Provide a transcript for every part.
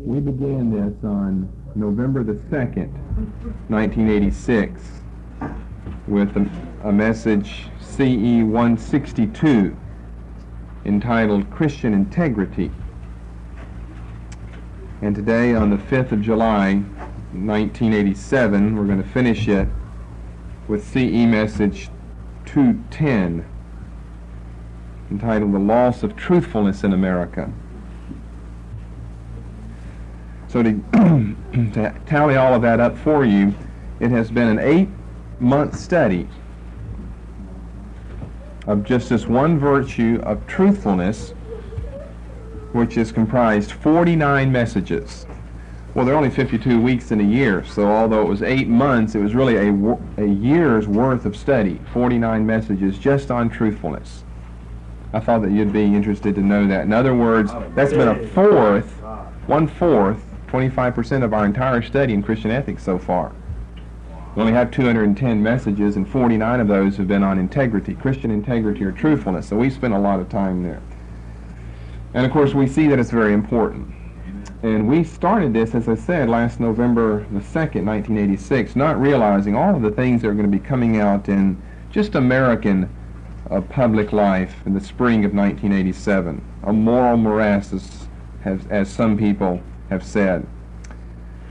We began this on November the 2nd, 1986, with a message CE 162 entitled Christian Integrity. And today, on the 5th of July, 1987, we're going to finish it with CE message 210, entitled The Loss of Truthfulness in America. So to tally all of that up for you, it has been an 8-month study of just this one virtue of truthfulness, which is comprised 49 messages. Well, there are only 52 weeks in a year, so although it was 8 months, it was really a year's worth of study, 49 messages just on truthfulness. I thought that you'd be interested to know that. In other words, that's been one-fourth, 25% of our entire study in Christian ethics so far. We only have 210 messages, and 49 of those have been on integrity, Christian integrity or truthfulness, so we spent a lot of time there. And of course, we see that it's very important. And we started this, as I said, last November the 2nd, 1986, not realizing all of the things that are going to be coming out in just American public life in the spring of 1987. A moral morass, as some people have said.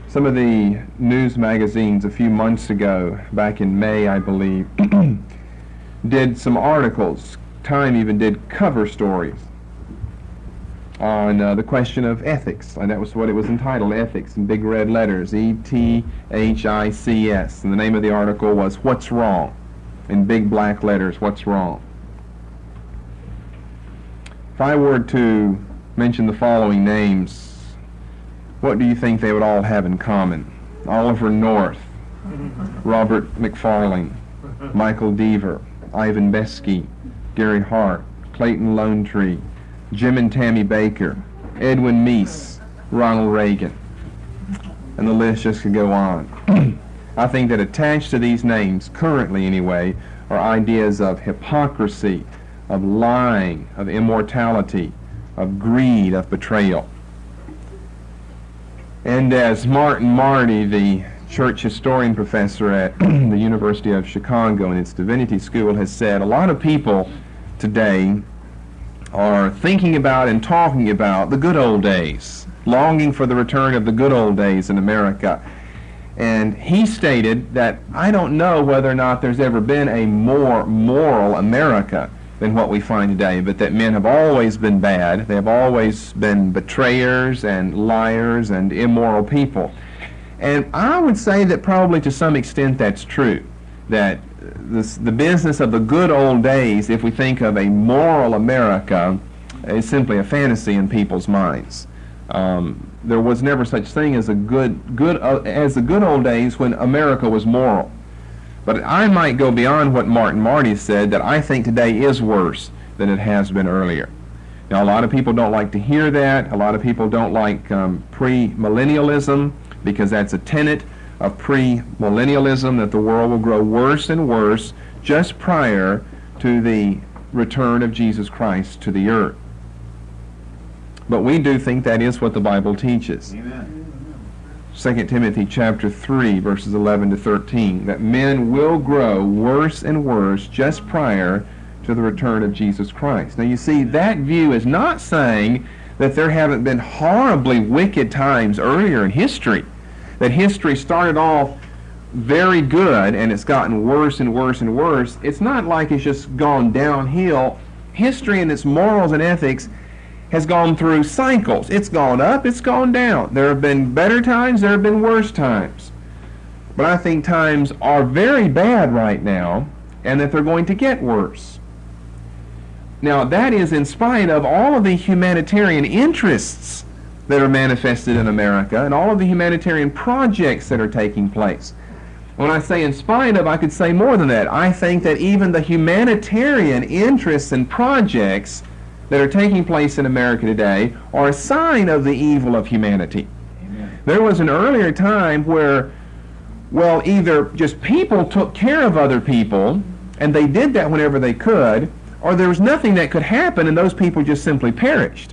Some of the news magazines a few months ago, back in May, I believe, did some articles. Time even did cover stories on the question of ethics, and that was what it was entitled, Ethics, in big red letters, E-T-H-I-C-S, and the name of the article was What's Wrong, in big black letters, What's Wrong. If I were to mention the following names, what do you think they would all have in common? Oliver North, Robert McFarlane, Michael Deaver, Ivan Besky, Gary Hart, Clayton Lonetree, Jim and Tammy Baker, Edwin Meese, Ronald Reagan, and the list just could go on. I think that attached to these names, currently anyway, are ideas of hypocrisy, of lying, of immortality, of greed, of betrayal. And as Martin Marty, the church historian professor at the University of Chicago in its divinity school, has said, a lot of people today are thinking about and talking about the good old days, longing for the return of the good old days in America. And he stated that I don't know whether or not there's ever been a more moral America than what we find today, but that men have always been bad. They have always been betrayers and liars and immoral people. And I would say that probably to some extent that's true, that the business of the good old days, if we think of a moral America, is simply a fantasy in people's minds. There was never such thing as the good old days when America was moral. But I might go beyond what Martin Marty said, that I think today is worse than it has been earlier. Now, a lot of people don't like to hear that. A lot of people don't like premillennialism, because that's a tenet of premillennialism, that the world will grow worse and worse just prior to the return of Jesus Christ to the earth. But we do think that is what the Bible teaches. Amen. 2 Timothy chapter 3, verses 11 to 13, that men will grow worse and worse just prior to the return of Jesus Christ. Now you see, that view is not saying that there haven't been horribly wicked times earlier in history, that history started off very good and it's gotten worse and worse and worse. It's not like it's just gone downhill. History and its morals and ethics has gone through cycles. It's gone up, it's gone down. There have been better times, there have been worse times. But I think times are very bad right now, and that they're going to get worse. Now, that is in spite of all of the humanitarian interests that are manifested in America and all of the humanitarian projects that are taking place. When I say in spite of, I could say more than that. I think that even the humanitarian interests and projects that are taking place in America today are a sign of the evil of humanity. Amen. There was an earlier time where, well, either just people took care of other people, and they did that whenever they could, or there was nothing that could happen, and those people just simply perished.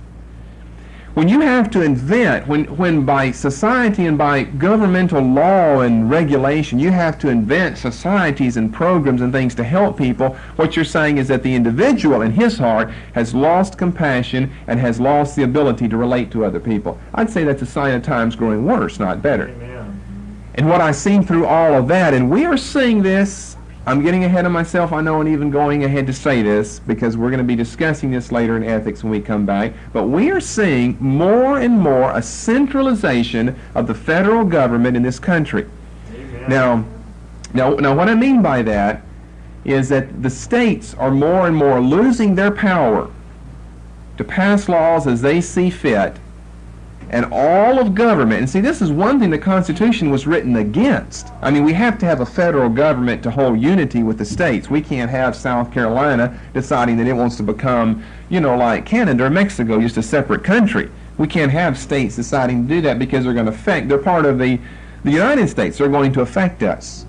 when you have to invent, when by society and by governmental law and regulation, you have to invent societies and programs and things to help people, what you're saying is that the individual in his heart has lost compassion and has lost the ability to relate to other people. I'd say that's a sign of times growing worse, not better. Amen. And what I've seen through all of that, and we are seeing this, I'm getting ahead of myself, I know, and even going ahead to say this, because we're going to be discussing this later in ethics when we come back, but we are seeing more and more a centralization of the federal government in this country. Amen. Now, what I mean by that is that the states are more and more losing their power to pass laws as they see fit, and all of government, and see, this is one thing the Constitution was written against. I mean, we have to have a federal government to hold unity with the states. We can't have South Carolina deciding that it wants to become, like Canada or Mexico, just a separate country. We can't have states deciding to do that because they're part of the United States. They're going to affect us.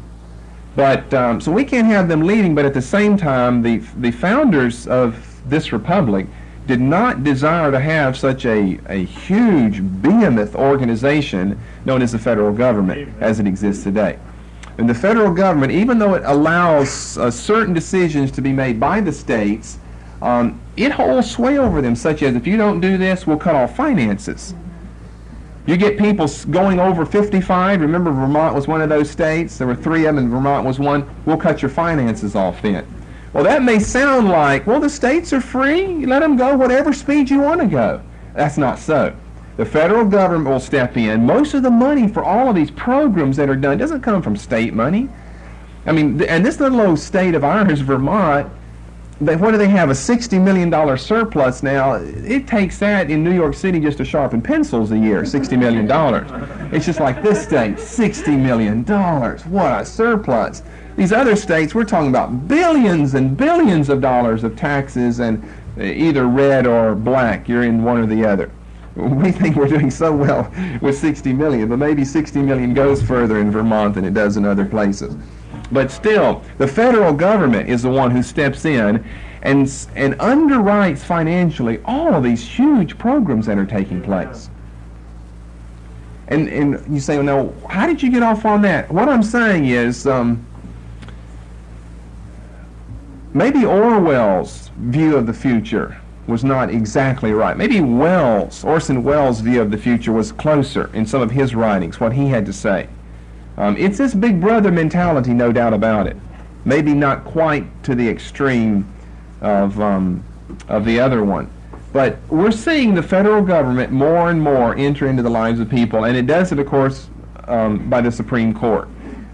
But, so we can't have them leading, but at the same time, the founders of this republic did not desire to have such a huge behemoth organization known as the federal government as it exists today. And the federal government, even though it allows certain decisions to be made by the states, it holds sway over them, such as if you don't do this, we'll cut off finances. You get people going over 55, remember Vermont was one of those states, there were 3 of them and Vermont was one, we'll cut your finances off then. Well, that may sound like, well, the states are free. Let them go whatever speed you want to go. That's not so. The federal government will step in. Most of the money for all of these programs that are done doesn't come from state money. I mean, and this little old state of ours, Vermont, what do they have, a $60 million surplus now? It takes that in New York City just to sharpen pencils a year, $60 million. It's just like this state, $60 million. What a surplus. These other states, we're talking about billions and billions of dollars of taxes, and either red or black, you're in one or the other. We think we're doing so well with 60 million, but maybe 60 million goes further in Vermont than it does in other places. But still, the federal government is the one who steps in and underwrites financially all of these huge programs that are taking place. And you say, well, now, how did you get off on that? What I'm saying is, maybe Orwell's view of the future was not exactly right. Maybe Orson Welles' view of the future was closer in some of his writings, what he had to say. It's this big brother mentality, no doubt about it. Maybe not quite to the extreme of the other one. But we're seeing the federal government more and more enter into the lives of people, and it does it, of course, by the Supreme Court.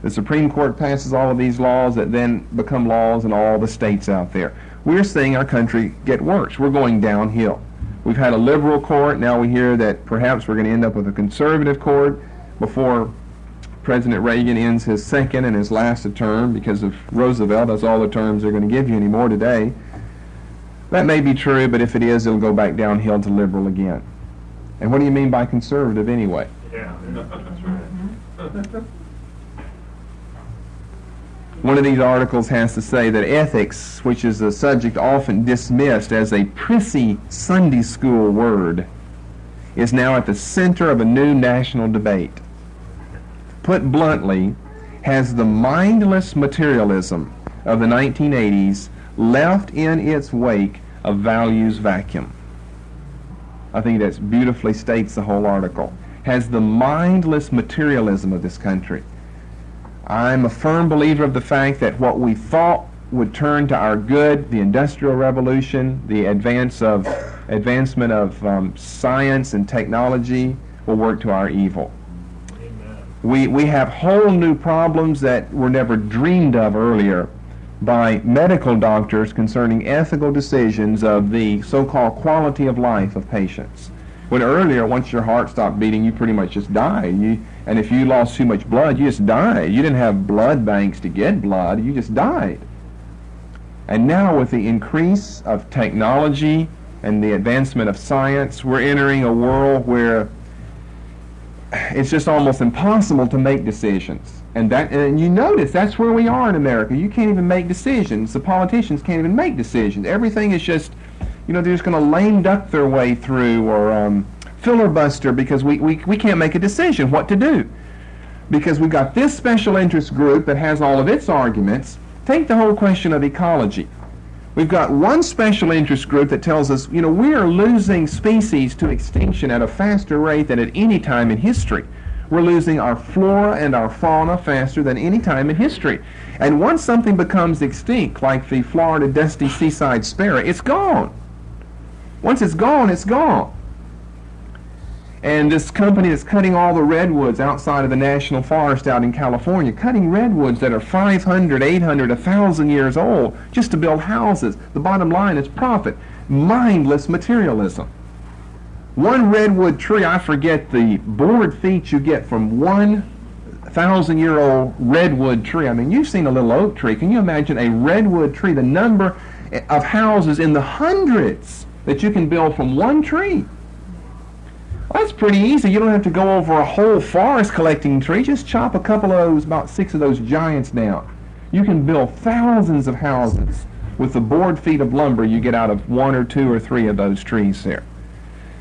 The Supreme Court passes all of these laws that then become laws in all the states out there. We're seeing our country get worse. We're going downhill. We've had a liberal court. Now we hear that perhaps we're going to end up with a conservative court before President Reagan ends his second and his last term, because of Roosevelt. That's all the terms they're going to give you anymore today. That may be true, but if it is, it'll go back downhill to liberal again. And what do you mean by conservative anyway? Yeah, that's right. One of these articles has to say that ethics, which is a subject often dismissed as a prissy Sunday school word, is now at the center of a new national debate. Put bluntly, has the mindless materialism of the 1980s left in its wake a values vacuum? I think that beautifully states the whole article. Has the mindless materialism of this country. I'm a firm believer of the fact that what we thought would turn to our good, the Industrial Revolution, the advancement of science and technology, will work to our evil. Amen. We have whole new problems that were never dreamed of earlier by medical doctors concerning ethical decisions of the so-called quality of life of patients. When earlier, once your heart stopped beating, you pretty much just died. And if you lost too much blood, you just died. You didn't have blood banks to get blood. You just died. And now with the increase of technology and the advancement of science, we're entering a world where it's just almost impossible to make decisions. And you notice that's where we are in America. You can't even make decisions. The politicians can't even make decisions. Everything is just, they're just going to lame duck their way through or filibuster because we can't make a decision what to do. Because we've got this special interest group that has all of its arguments. Take the whole question of ecology. We've got one special interest group that tells us, we are losing species to extinction at a faster rate than at any time in history. We're losing our flora and our fauna faster than any time in history. And once something becomes extinct, like the Florida dusty seaside sparrow, it's gone. Once it's gone, it's gone. And this company that's cutting all the redwoods outside of the national forest out in California, cutting redwoods that are 500, 800, 1,000 years old just to build houses. The bottom line is profit. Mindless materialism. One redwood tree, I forget the board feet you get from 1,000-year-old redwood tree. I mean, you've seen a little oak tree. Can you imagine a redwood tree, the number of houses in the hundreds that you can build from one tree? Well, that's pretty easy. You don't have to go over a whole forest collecting trees. Just chop a couple of those, about 6 of those giants down. You can build thousands of houses with the board feet of lumber you get out of 1 or 2 or 3 of those trees there.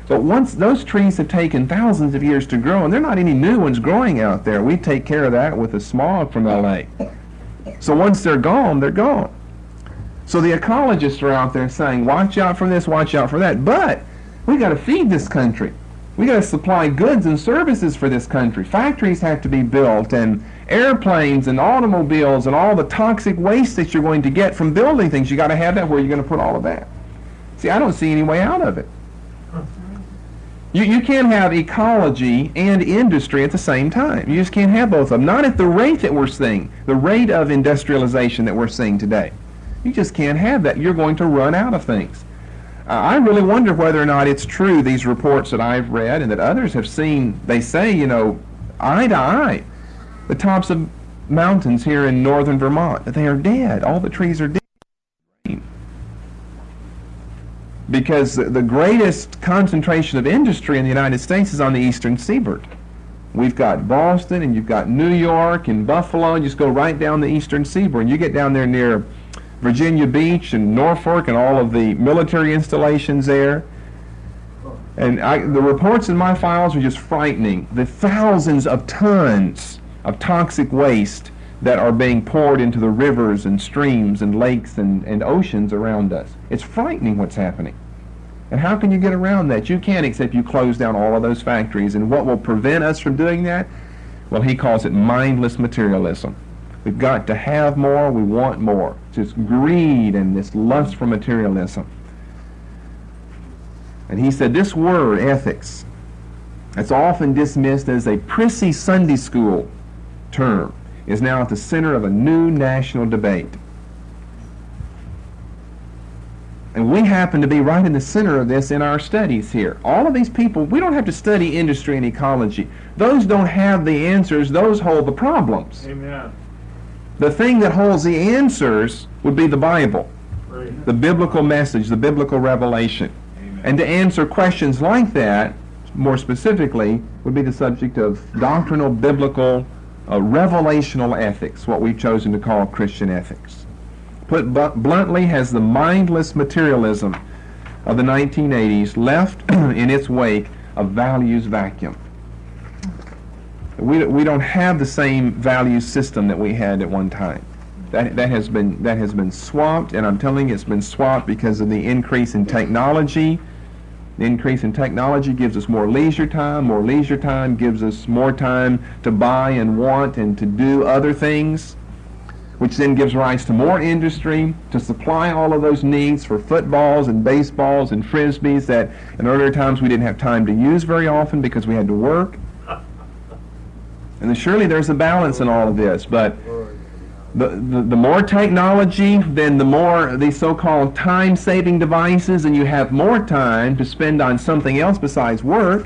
But once those trees have taken thousands of years to grow, and there are not any new ones growing out there, we take care of that with the smog from LA. So once they're gone, they're gone. So the ecologists are out there saying, watch out for this, watch out for that. But we got to feed this country. We got to supply goods and services for this country. Factories have to be built, and airplanes and automobiles and all the toxic waste that you're going to get from building things. You got to have that. Where you're going to put all of that? See, I don't see any way out of it. You can't have ecology and industry at the same time. You just can't have both of them. Not at the rate that we're seeing, the rate of industrialization that we're seeing today. You just can't have that. You're going to run out of things. I really wonder whether or not it's true, these reports that I've read and that others have seen. They say, eye to eye, the tops of mountains here in northern Vermont, that they are dead. All the trees are dead. Because the greatest concentration of industry in the United States is on the eastern seaboard. We've got Boston, and you've got New York and Buffalo, and you just go right down the eastern seaboard, and you get down there near Virginia Beach and Norfolk and all of the military installations there. And the reports in my files are just frightening. The thousands of tons of toxic waste that are being poured into the rivers and streams and lakes and oceans around us. It's frightening what's happening. And how can you get around that? You can't, except you close down all of those factories. And what will prevent us from doing that? Well, he calls it mindless materialism. We've got to have more, we want more. Just greed and this lust for materialism. And he said this word, ethics, that's often dismissed as a prissy Sunday school term, is now at the center of a new national debate. And we happen to be right in the center of this in our studies here. All of these people, we don't have to study industry and ecology. Those don't have the answers, those hold the problems. Amen. The thing that holds the answers would be the Bible, Right. the biblical message, the biblical revelation. Amen. And to answer questions like that, more specifically, would be the subject of doctrinal, biblical, revelational ethics, what we've chosen to call Christian ethics. Put bluntly, has the mindless materialism of the 1980s left in its wake a values vacuum. We don't have the same value system that we had at one time. That has been swamped, and I'm telling you, it's been swamped because of the increase in technology. The increase in technology gives us more leisure time. More leisure time gives us more time to buy and want and to do other things, which then gives rise to more industry to supply all of those needs for footballs and baseballs and frisbees that in earlier times we didn't have time to use very often because we had to work. And then surely there's a balance in all of this, but the more technology, then the more these so-called time-saving devices, and you have more time to spend on something else besides work,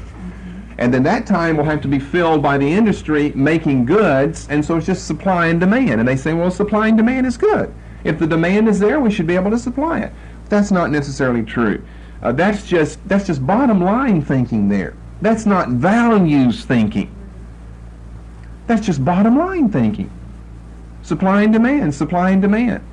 and then that time will have to be filled by the industry making goods, and so it's just supply and demand. And they say, well, supply and demand is good. If the demand is there, we should be able to supply it. That's not necessarily true. That's just bottom line thinking there. That's not values thinking. That's just bottom line thinking. Supply and demand, supply and demand.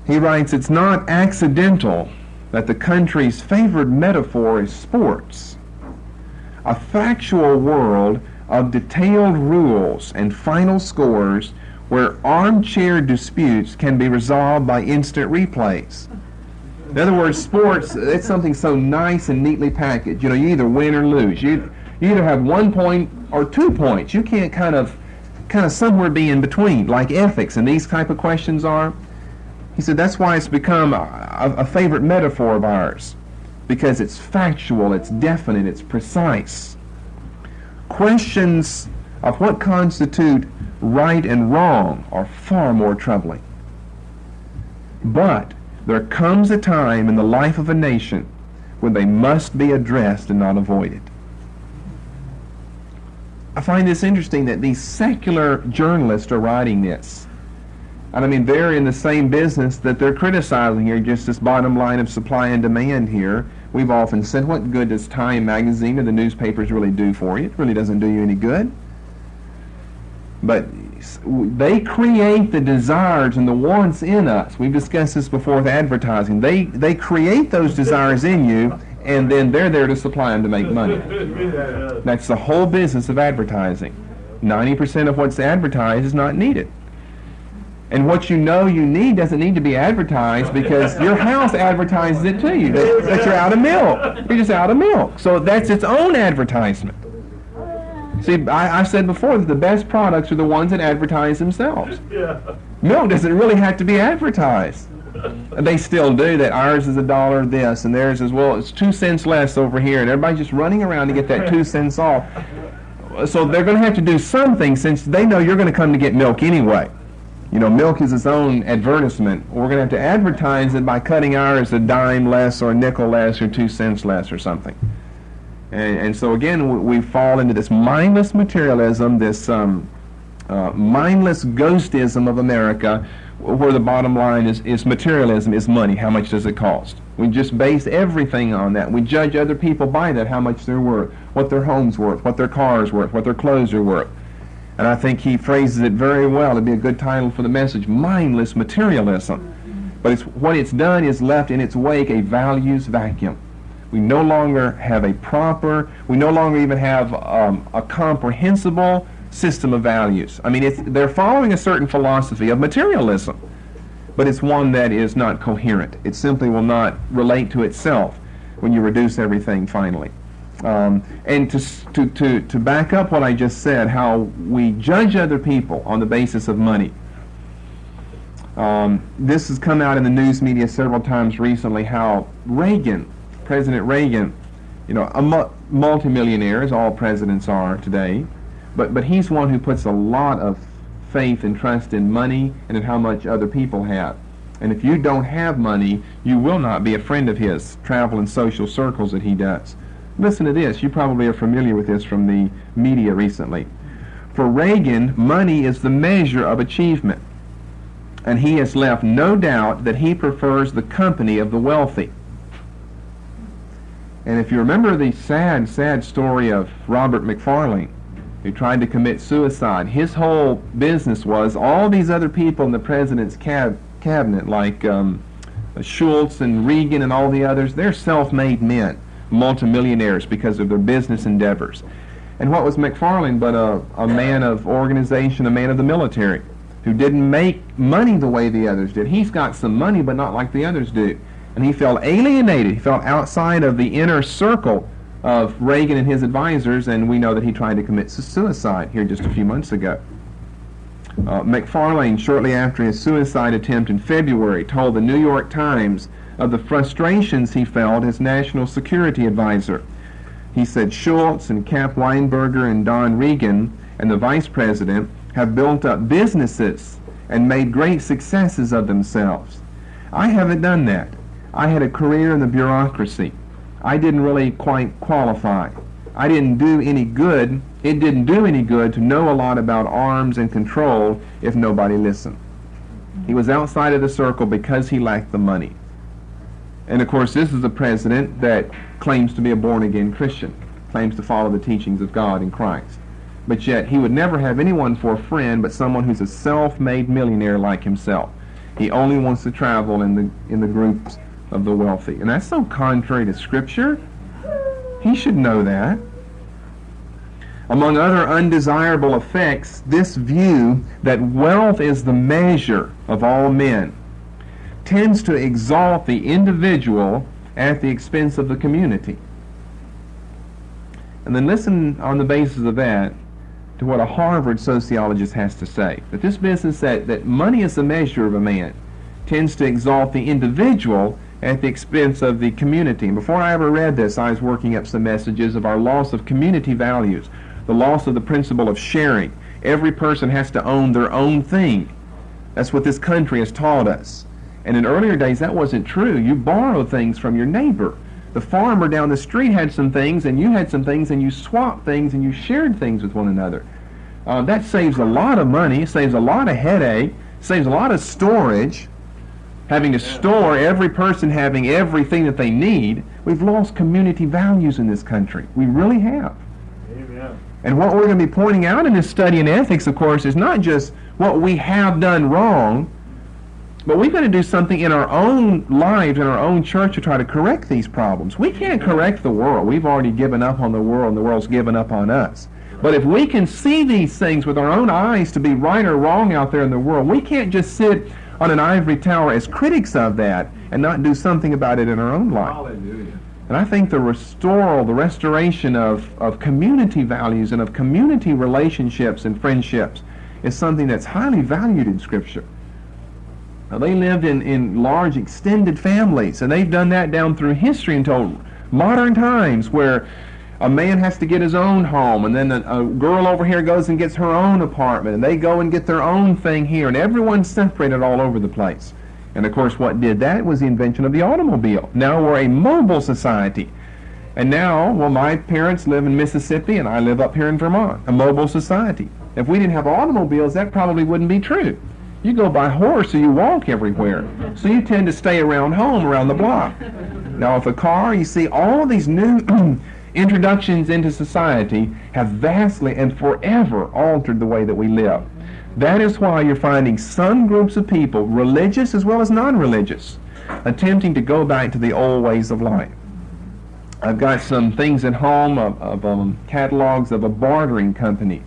He writes, "It's not accidental that the country's favored metaphor is sports. A factual world of detailed rules and final scores where armchair disputes can be resolved by instant replays." In other words, sports, it's something so nice and neatly packaged. You either win or lose. You either have 1 point or 2 points. You can't kind of somewhere be in between, like ethics and these type of questions are. He said that's why it's become a favorite metaphor of ours, because it's factual, it's definite, it's precise. Questions of what constitute right and wrong are far more troubling. But there comes a time in the life of a nation when they must be addressed and not avoided. I find this interesting that these secular journalists are writing this. And I mean, they're in the same business that they're criticizing here, just this bottom line of supply and demand here. We've often said, what good does Time magazine or the newspapers really do for you? It really doesn't do you any good. But they create the desires and the wants in us. We've discussed this before with advertising. They create those desires in you, and then they're there to supply them to make money. That's the whole business of advertising. 90% of what's advertised is not needed. And what you need doesn't need to be advertised, because your house advertises it to you, that you're out of milk. You're just out of milk. So that's its own advertisement. See, I said before that the best products are the ones that advertise themselves. Milk doesn't really have to be advertised. They still do that. Ours is $1 this, and theirs is, well, it's 2 cents less over here, and everybody's just running around to get that 2 cents off. So they're going to have to do something, since they know you're going to come to get milk anyway. Milk is its own advertisement. We're going to have to advertise it by cutting ours a dime less or a nickel less or 2 cents less or something. And so again, we fall into this mindless materialism, this mindless ghostism of America, where the bottom line is materialism, is money. How much does it cost? We just base everything on that. We judge other people by that, how much they're worth, what their home's worth, what their car's worth, what their clothes are worth. And I think he phrases it very well. It'd be a good title for the message, mindless materialism. But what it's done is left in its wake a values vacuum. We no longer have we no longer even have a comprehensible system of values. I mean, they're following a certain philosophy of materialism, but it's one that is not coherent. It simply will not relate to itself when you reduce everything finally. And to back up what I just said, how we judge other people on the basis of money. This has come out in the news media several times recently, how President Reagan, a multimillionaire, as all presidents are today, but he's one who puts a lot of faith and trust in money and in how much other people have. And if you don't have money, you will not be a friend of his, travel in social circles that he does. Listen to this. You probably are familiar with this from the media recently. For Reagan, money is the measure of achievement, and he has left no doubt that he prefers the company of the wealthy. And if you remember the sad, sad story of Robert McFarlane, who tried to commit suicide, his whole business was all these other people in the president's cabinet, like Schultz and Reagan and all the others, they're self-made men, multimillionaires because of their business endeavors. And what was McFarlane but a man of organization, a man of the military, who didn't make money the way the others did. He's got some money, but not like the others do. And he felt alienated. He felt outside of the inner circle of Reagan and his advisors, and we know that he tried to commit suicide here just a few months ago. McFarlane, shortly after his suicide attempt in February, told the New York Times of the frustrations he felt as national security advisor. He said, Schultz and Cap Weinberger and Don Regan and the vice president have built up businesses and made great successes of themselves. I haven't done that. I had a career in the bureaucracy. I didn't really quite qualify. I didn't do any good. It didn't do any good to know a lot about arms and control if nobody listened. He was outside of the circle because he lacked the money. And of course, this is a president that claims to be a born-again Christian, claims to follow the teachings of God in Christ. But yet, he would never have anyone for a friend but someone who's a self-made millionaire like himself. He only wants to travel in the groups of the wealthy. And that's so contrary to Scripture. He should know that. Among other undesirable effects, this view that wealth is the measure of all men tends to exalt the individual at the expense of the community. And then listen on the basis of that to what a Harvard sociologist has to say. That this business that money is the measure of a man tends to exalt the individual at the expense of the community. And before I ever read this, I was working up some messages of our loss of community values, the loss of the principle of sharing. Every person has to own their own thing. That's what this country has taught us. And in earlier days, that wasn't true. You borrowed things from your neighbor. The farmer down the street had some things, and you had some things, and you swapped things, and you shared things with one another. That saves a lot of money, saves a lot of headache, saves a lot of storage, having to store, every person having everything that they need. We've lost community values in this country. We really have. Amen. And what we're going to be pointing out in this study in ethics, of course, is not just what we have done wrong, but we've got to do something in our own lives, in our own church, to try to correct these problems. We can't correct the world. We've already given up on the world, and the world's given up on us. But if we can see these things with our own eyes to be right or wrong out there in the world, we can't just sit on an ivory tower as critics of that and not do something about it in our own life. Hallelujah. And I think the restoration of community values and of community relationships and friendships is something that's highly valued in Scripture. Now, they lived in large extended families, and they've done that down through history until modern times, where a man has to get his own home, and then a girl over here goes and gets her own apartment, and they go and get their own thing here, and everyone's separated all over the place. And of course, what did that was the invention of the automobile. Now we're a mobile society. And now, well, my parents live in Mississippi, and I live up here in Vermont, a mobile society. If we didn't have automobiles, that probably wouldn't be true. You go by horse or you walk everywhere. So you tend to stay around home, around the block. Now with a car, you see all of these new introductions into society have vastly and forever altered the way that we live. That is why you're finding some groups of people, religious as well as non-religious, attempting to go back to the old ways of life. I've got some things at home of catalogs of a bartering company,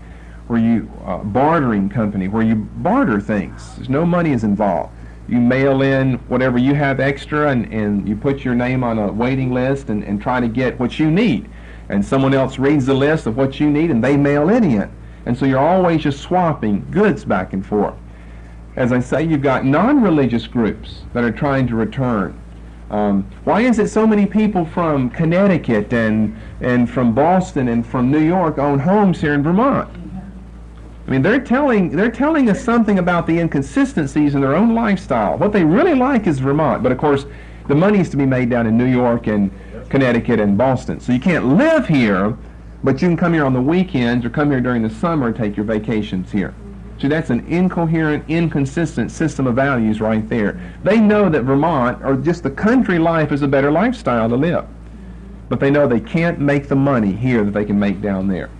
where you barter things. There's no money is involved. You mail in whatever you have extra, and you put your name on a waiting list and try to get what you need. And someone else reads the list of what you need, and they mail it in. And so you're always just swapping goods back and forth. As I say, you've got non-religious groups that are trying to return. Why is it so many people from Connecticut and from Boston and from New York own homes here in Vermont? I mean, they're telling us something about the inconsistencies in their own lifestyle. What they really like is Vermont, but of course, the money is to be made down in New York and Connecticut and Boston. So you can't live here, but you can come here on the weekends or come here during the summer and take your vacations here. See, that's an incoherent, inconsistent system of values right there. They know that Vermont, or just the country life, is a better lifestyle to live. But they know they can't make the money here that they can make down there.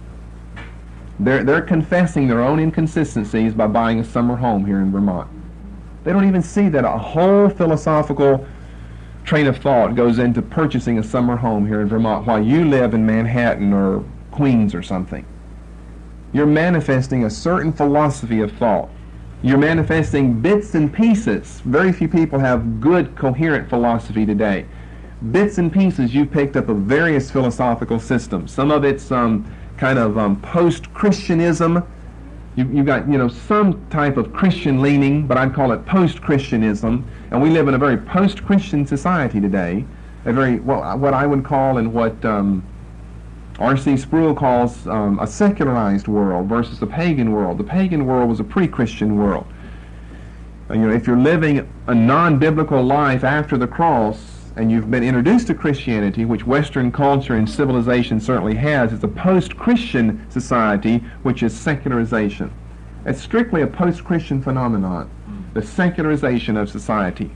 They're confessing their own inconsistencies by buying a summer home here in Vermont. They don't even see that a whole philosophical train of thought goes into purchasing a summer home here in Vermont while you live in Manhattan or Queens or something. You're manifesting a certain philosophy of thought. You're manifesting bits and pieces. Very few people have good, coherent philosophy today. Bits and pieces you picked up of various philosophical systems. Some of it's kind of post-Christianism. You've got, some type of Christian leaning, but I'd call it post-Christianism. And we live in a very post-Christian society today. A very, what I would call, and what R.C. Sproul calls a secularized world versus a pagan world. The pagan world was a pre-Christian world. If you're living a non-biblical life after the cross, and you've been introduced to Christianity, which Western culture and civilization certainly has, it's a post-Christian society, which is secularization. It's strictly a post-Christian phenomenon, the secularization of society,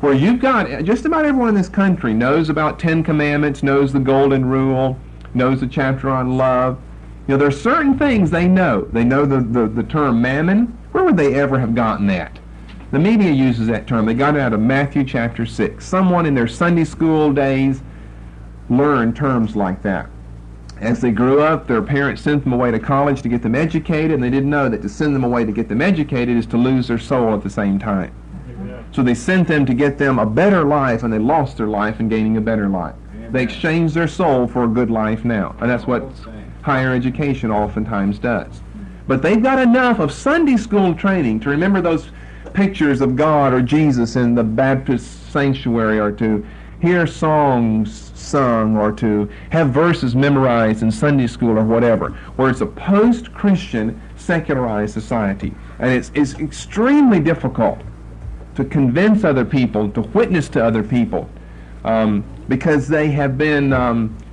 where you've got, just about everyone in this country knows about 10 Commandments, knows the Golden Rule, knows the chapter on love. There are certain things they know. They know the term mammon. Where would they ever have gotten that? The media uses that term. They got it out of Matthew chapter 6. Someone in their Sunday school days learned terms like that. As they grew up, their parents sent them away to college to get them educated, and they didn't know that to send them away to get them educated is to lose their soul at the same time. Amen. So they sent them to get them a better life, and they lost their life in gaining a better life. They exchanged their soul for a good life now, and that's what higher education oftentimes does. But they've got enough of Sunday school training to remember those pictures of God or Jesus in the Baptist sanctuary, or to hear songs sung, or to have verses memorized in Sunday school or whatever, where it's a post-Christian secularized society. And it's extremely difficult to convince other people, to witness to other people, because they have been,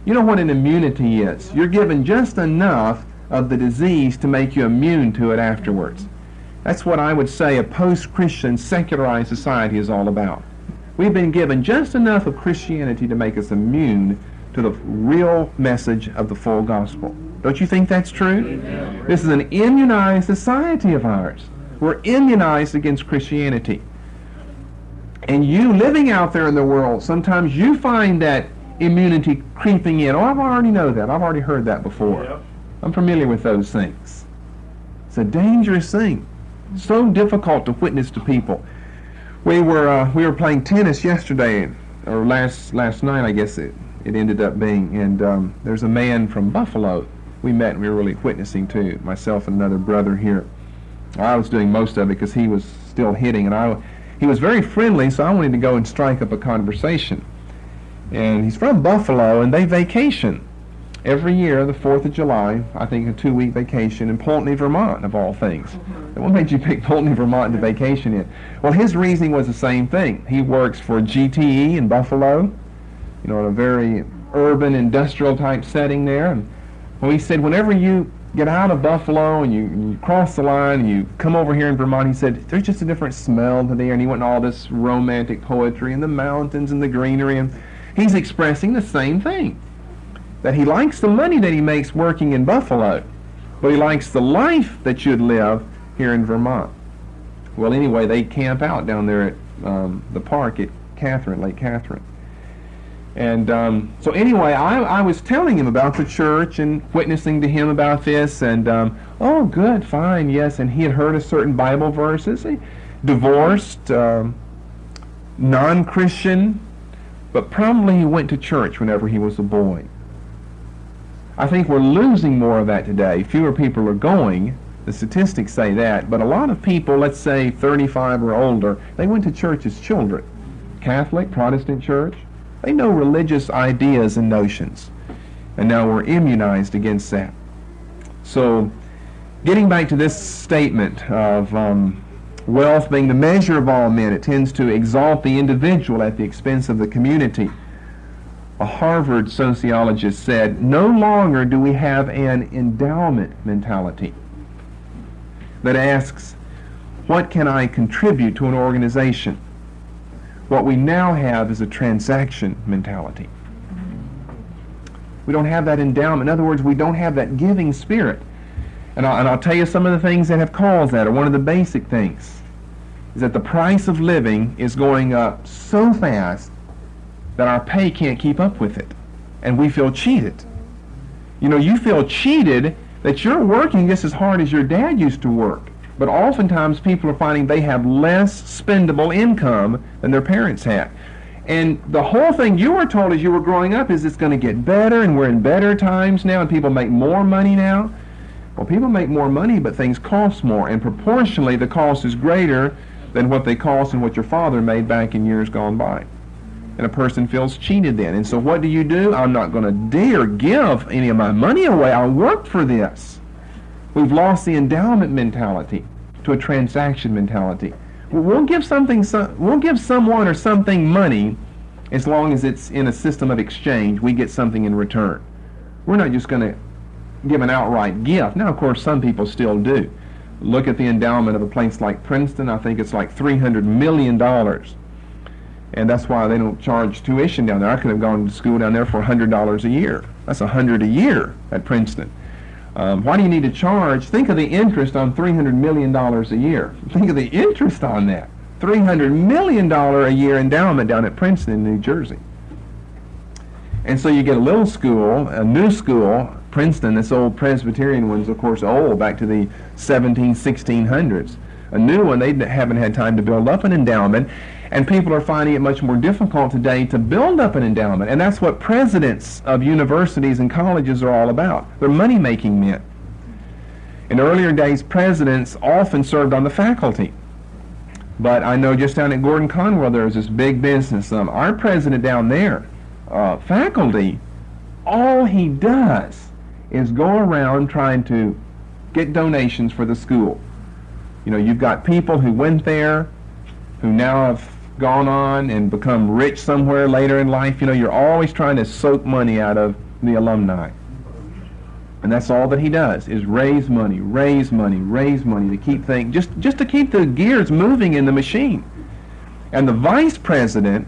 you know what an immunity is. You're given just enough of the disease to make you immune to it afterwards. That's what I would say a post-Christian secularized society is all about. We've been given just enough of Christianity to make us immune to the real message of the full gospel. Don't you think that's true? Amen. This is an immunized society of ours. We're immunized against Christianity. And you living out there in the world, sometimes you find that immunity creeping in. Oh, I already know that. I've already heard that before. Yep. I'm familiar with those things. It's a dangerous thing. So difficult to witness to people. We were playing tennis yesterday, or last night, I guess it ended up being, and there's a man from Buffalo we met and we were really witnessing to, myself and another brother here. I was doing most of it because he was still hitting, and he was very friendly, so I wanted to go and strike up a conversation. And he's from Buffalo, and they vacation every year, the 4th of July, I think a 2-week vacation in Poultney, Vermont, of all things. And what made you pick Poultney, Vermont to vacation in? Well, his reasoning was the same thing. He works for GTE in Buffalo, in a very urban, industrial type setting there. And well, he said, whenever you get out of Buffalo and you cross the line and you come over here in Vermont, he said, there's just a different smell to the air. And he went in all this romantic poetry and the mountains and the greenery. And he's expressing the same thing. That he likes the money that he makes working in Buffalo, but he likes the life that you'd live here in Vermont. Well, anyway, they camp out down there at the park at Lake Catherine. And so anyway, I was telling him about the church and witnessing to him about this, and oh, good, fine, yes, and he had heard a certain Bible verses. He divorced, non-Christian, but probably he went to church whenever he was a boy. I think we're losing more of that today. Fewer people are going. The statistics say that. But a lot of people, let's say 35 or older, they went to church as children. Catholic, Protestant church. They know religious ideas and notions. And now we're immunized against that. So, getting back to this statement of wealth being the measure of all men, it tends to exalt the individual at the expense of the community. A Harvard sociologist said, no longer do we have an endowment mentality that asks, what can I contribute to an organization? What we now have is a transaction mentality. We don't have that endowment. In other words, we don't have that giving spirit. And I'll tell you some of the things that have caused that, or one of the basic things, is that the price of living is going up so fast that our pay can't keep up with it. And we feel cheated. You feel cheated that you're working just as hard as your dad used to work. But oftentimes people are finding they have less spendable income than their parents had. And the whole thing you were told as you were growing up is it's going to get better, and we're in better times now, and people make more money now. Well, people make more money, but things cost more. And proportionally, the cost is greater than what they cost and what your father made back in years gone by. And a person feels cheated then. And so what do? I'm not going to dare give any of my money away. I worked for this. We've lost the endowment mentality to a transaction mentality. We'll give someone or something money as long as it's in a system of exchange. We get something in return. We're not just going to give an outright gift. Now, of course, some people still do. Look at the endowment of a place like Princeton. I think it's like $300 million. And that's why they don't charge tuition down there. I could have gone to school down there for $100 a year. That's $100 a year at Princeton. Why do you need to charge? Think of the interest on $300 million a year. Think of the interest on that. $300 million a year endowment down at Princeton in New Jersey. And so you get a little school, a new school, Princeton, this old Presbyterian one's of course old, back to the 1600s. A new one, they haven't had time to build up an endowment, and people are finding it much more difficult today to build up an endowment. And that's what presidents of universities and colleges are all about. They're money-making men. In earlier days, presidents often served on the faculty. But I know just down at Gordon Conwell there was this big business. Our president down there, faculty, all he does is go around trying to get donations for the school. You know, you've got people who went there, who now have gone on and become rich somewhere later in life. You know, you're always trying to soak money out of the alumni. And that's all that he does, is raise money, raise money, raise money to keep things, just to keep the gears moving in the machine. And the vice president,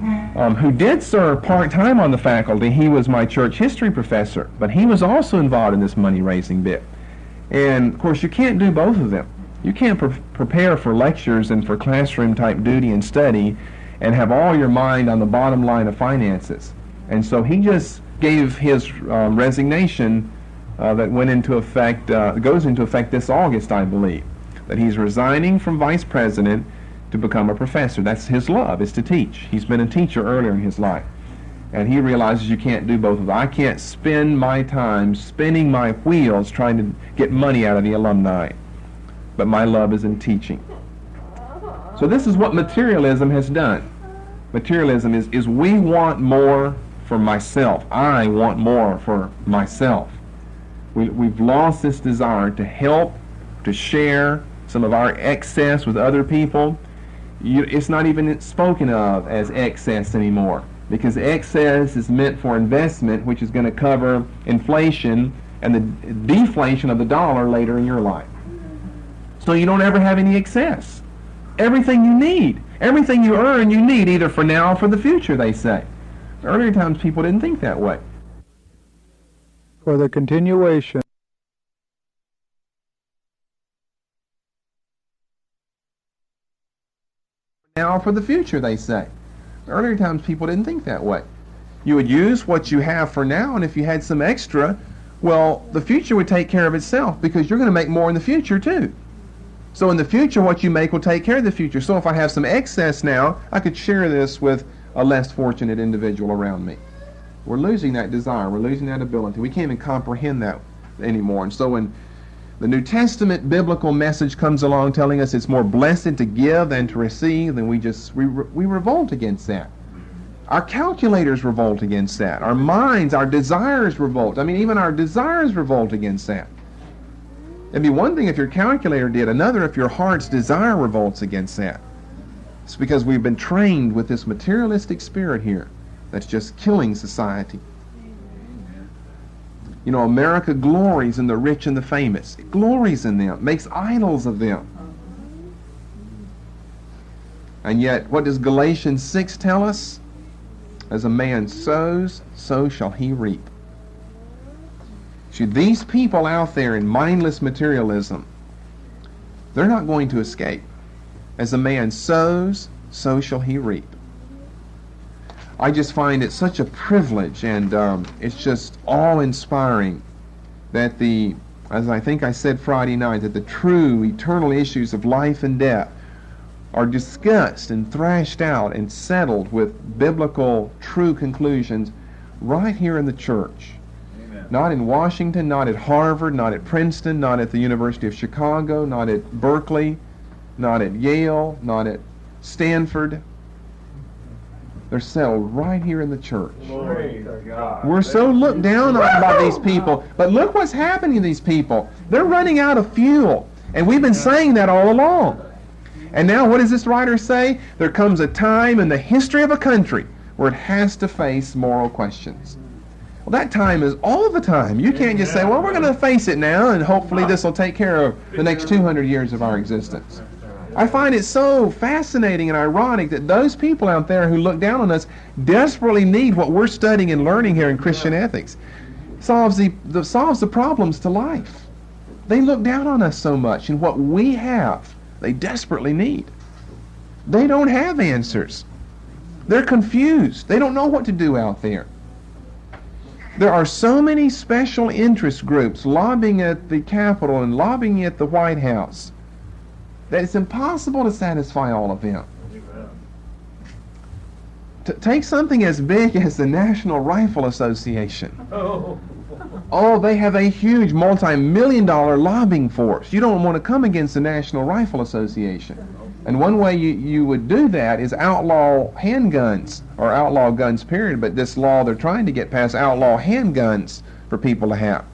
who did serve part-time on the faculty, he was my church history professor, but he was also involved in this money-raising bit. And, of course, you can't do both of them. You can't prepare for lectures and for classroom-type duty and study and have all your mind on the bottom line of finances. And so he just gave his resignation that went into effect, goes into effect this August, I believe, that he's resigning from vice president to become a professor. That's his love, is to teach. He's been a teacher earlier in his life. And he realizes you can't do both of them. I can't spend my time spinning my wheels trying to get money out of the alumni. But my love is in teaching. So this is what materialism has done. Materialism is we want more for myself. I want more for myself. We've lost this desire to help, to share some of our excess with other people. It's not even spoken of as excess anymore, because excess is meant for investment, which is going to cover inflation and the deflation of the dollar later in your life. So you don't ever have any excess. Everything you need, everything you earn, you need either for now or for the future, they say. Earlier times people didn't think that way. For the continuation Now or for the future, they say. Earlier times people didn't think that way. You would use what you have for now, and if you had some extra, well, the future would take care of itself, because you're going to make more in the future too. So in the future, what you make will take care of the future. So if I have some excess now, I could share this with a less fortunate individual around me. We're losing that desire. We're losing that ability. We can't even comprehend that anymore. And so when the New Testament biblical message comes along telling us it's more blessed to give than to receive, then we revolt against that. Our calculators revolt against that. Our minds, our desires revolt. I mean, even our desires revolt against that. It'd be one thing if your calculator did, another if your heart's desire revolts against that. It's because we've been trained with this materialistic spirit here that's just killing society. You know, America glories in the rich and the famous. It glories in them, makes idols of them. And yet, what does Galatians 6 tell us? As a man sows, so shall he reap. See, these people out there in mindless materialism, they're not going to escape. As a man sows, so shall he reap. I just find it such a privilege, and it's just awe-inspiring that as I think I said Friday night, that the true eternal issues of life and death are discussed and thrashed out and settled with biblical true conclusions right here in the church. Amen. Not in Washington, not at Harvard, not at Princeton, not at the University of Chicago, not at Berkeley, not at Yale, not at Stanford. They're settled right here in the church. Glory to God. We're so looked down on by these people, but look what's happening to these people. They're running out of fuel, and we've been saying that all along. And now what does this writer say? There comes a time in the history of a country where it has to face moral questions. Well, that time is all the time. You can't just say, well, we're going to face it now, and hopefully this will take care of the next 200 years of our existence. I find it so fascinating and ironic that those people out there who look down on us desperately need what we're studying and learning here in Christian ethics. Solves the problems to life. They look down on us so much, and what we have, they desperately need. They don't have answers. They're confused. They don't know what to do out there. There are so many special interest groups lobbying at the Capitol and lobbying at the White House that it's impossible to satisfy all of them. Take something as big as the National Rifle Association. Oh, they have a huge multi-million-dollar lobbying force. You don't want to come against the National Rifle Association. And one way you would do that is outlaw handguns, or outlaw guns, period. But this law they're trying to get passed, outlaw handguns for people to have.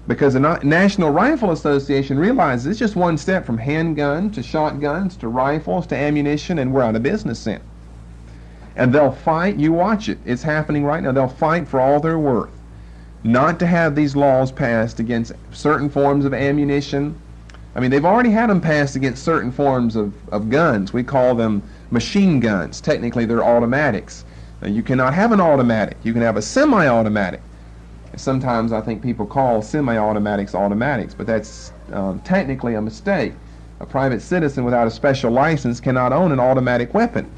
Because the National Rifle Association realizes it's just one step from handguns to shotguns to rifles to ammunition, and we're out of business then. And they'll fight, you watch it, it's happening right now, they'll fight for all they're worth not to have these laws passed against certain forms of ammunition. I mean, they've already had them passed against certain forms of guns. We call them machine guns. Technically, they're automatics. You cannot have an automatic. You can have a semi-automatic. Sometimes I think people call semi-automatics automatics, but that's technically a mistake. A private citizen without a special license cannot own an automatic weapon.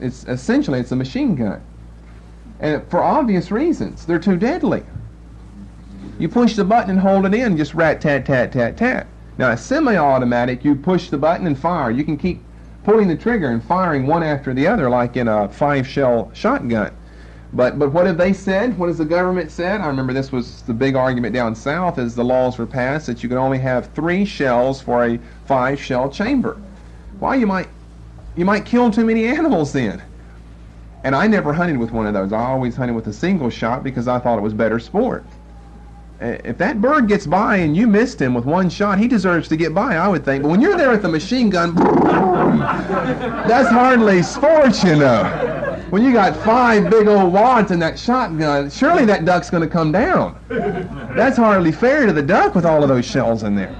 It's essentially a machine gun. And for obvious reasons, they're too deadly. You push the button and hold it in, just rat-tat-tat-tat-tat. Now a semi-automatic, you push the button and fire. You can keep pulling the trigger and firing one after the other like in a 5-shell shotgun. But what have they said? What has the government said? I remember this was the big argument down south as the laws were passed that you could only have 3 shells for a 5-shell chamber. Why? You might kill too many animals then. And I never hunted with one of those. I always hunted with a single shot because I thought it was better sport. If that bird gets by and you missed him with one shot, he deserves to get by, I would think. But when you're there with the machine gun, that's hardly sport, you know. When you got 5 big old wads in that shotgun, surely that duck's going to come down. That's hardly fair to the duck with all of those shells in there.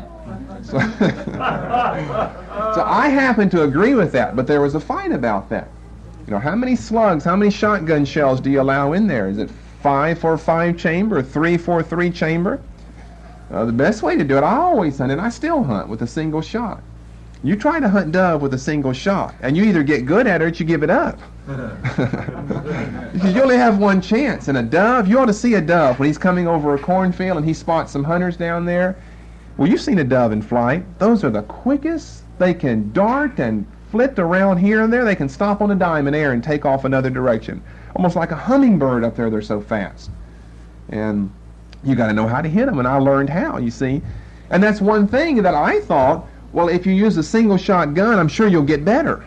So, so I happen to agree with that, but there was a fight about that. You know, how many slugs, how many shotgun shells do you allow in there? Is it 5 for a 5 chamber, 3 for a 3 chamber? The best way to do it, I always hunt, and I still hunt with a single shot. You try to hunt dove with a single shot, and you either get good at it or you give it up. Because you only have one chance. And a dove, you ought to see a dove when he's coming over a cornfield and he spots some hunters down there. Well, you've seen a dove in flight. Those are the quickest. They can dart and flit around here and there. They can stop on a dime in air and take off another direction. Almost like a hummingbird up there, they're so fast. And you got to know how to hit them, and I learned how, you see. And that's one thing that I thought, well, if you use a single shot gun, I'm sure you'll get better.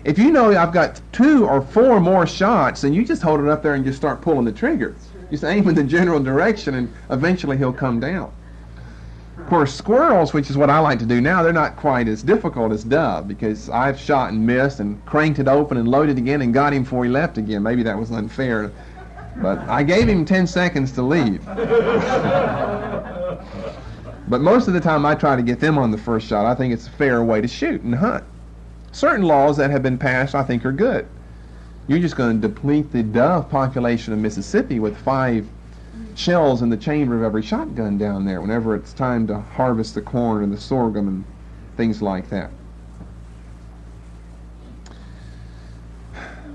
If you know I've got 2 or 4 more shots, then you just hold it up there and just start pulling the trigger. Just aim in the general direction, and eventually he'll come down. Of course, squirrels, which is what I like to do now, they're not quite as difficult as dove, because I've shot and missed and cranked it open and loaded again and got him before he left again. Maybe that was unfair, but I gave him 10 seconds to leave. But most of the time I try to get them on the first shot. I think it's a fair way to shoot and hunt. Certain laws that have been passed I think are good. You're just going to deplete the dove population of Mississippi with 5 shells in the chamber of every shotgun down there whenever it's time to harvest the corn and the sorghum and things like that.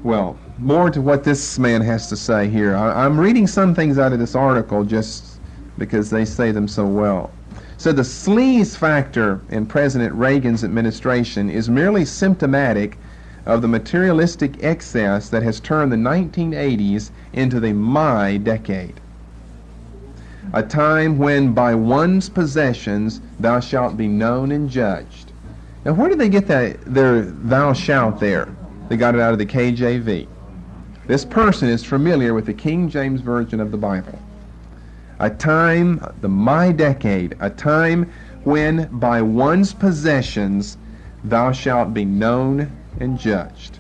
Well, more to what this man has to say here. I'm reading some things out of this article just because they say them so well. So the sleaze factor in President Reagan's administration is merely symptomatic of the materialistic excess that has turned the 1980s into the my decade. A time when by one's possessions thou shalt be known and judged. Now where did they get their thou shalt there? They got it out of the KJV. This person is familiar with the King James Version of the Bible. A time, the my decade, a time when by one's possessions thou shalt be known and judged.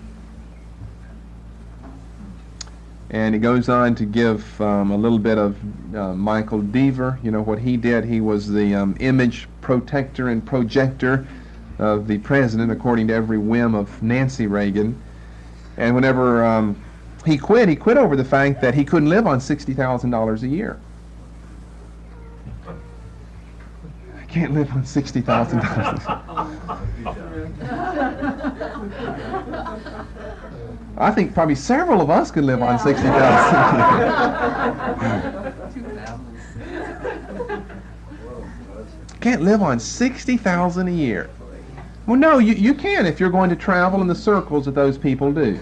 And it goes on to give a little bit of Michael Deaver. You know what he did? He was the image protector and projector of the president according to every whim of Nancy Reagan. And whenever he quit over the fact that he couldn't live on $60,000 a year. I can't live on $60,000. I think probably several of us could live on 60,000. Can't live on 60,000 a year. Well, no, you can if you're going to travel in the circles that those people do.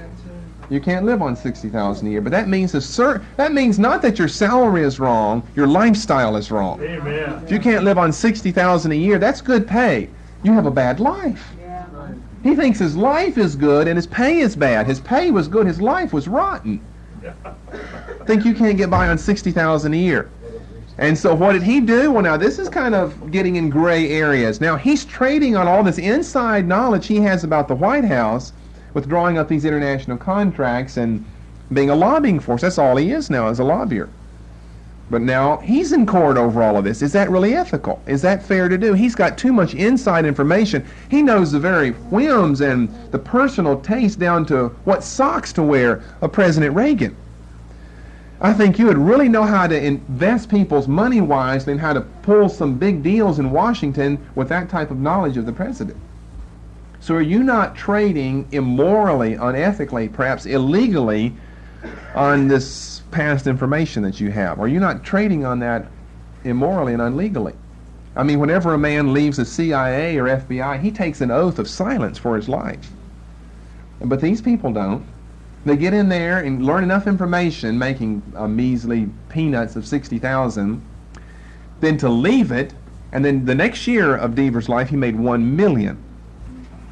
You can't live on 60,000 a year, but that means that means not that your salary is wrong, your lifestyle is wrong. Amen. If you can't live on 60,000 a year, that's good pay. You have a bad life. He thinks his life is good and his pay is bad. His pay was good, his life was rotten. Think you can't get by on 60,000 a year. And so what did he do? Well, now this is kind of getting in gray areas. Now he's trading on all this inside knowledge he has about the White House with drawing up these international contracts and being a lobbying force. That's all he is now, as a lobbyer. But now he's in court over all of this. Is that really ethical? Is that fair to do? He's got too much inside information. He knows the very whims and the personal taste down to what socks to wear of President Reagan. I think you would really know how to invest people's money wisely and how to pull some big deals in Washington with that type of knowledge of the president. So are you not trading immorally, unethically, perhaps illegally on this past information that you have? Are you not trading on that immorally and unlegally? I mean, whenever a man leaves the CIA or FBI, he takes an oath of silence for his life. But these people don't. They get in there and learn enough information, making a measly peanuts of 60,000, then to leave it, and then the next year of Deaver's life, he made 1 million.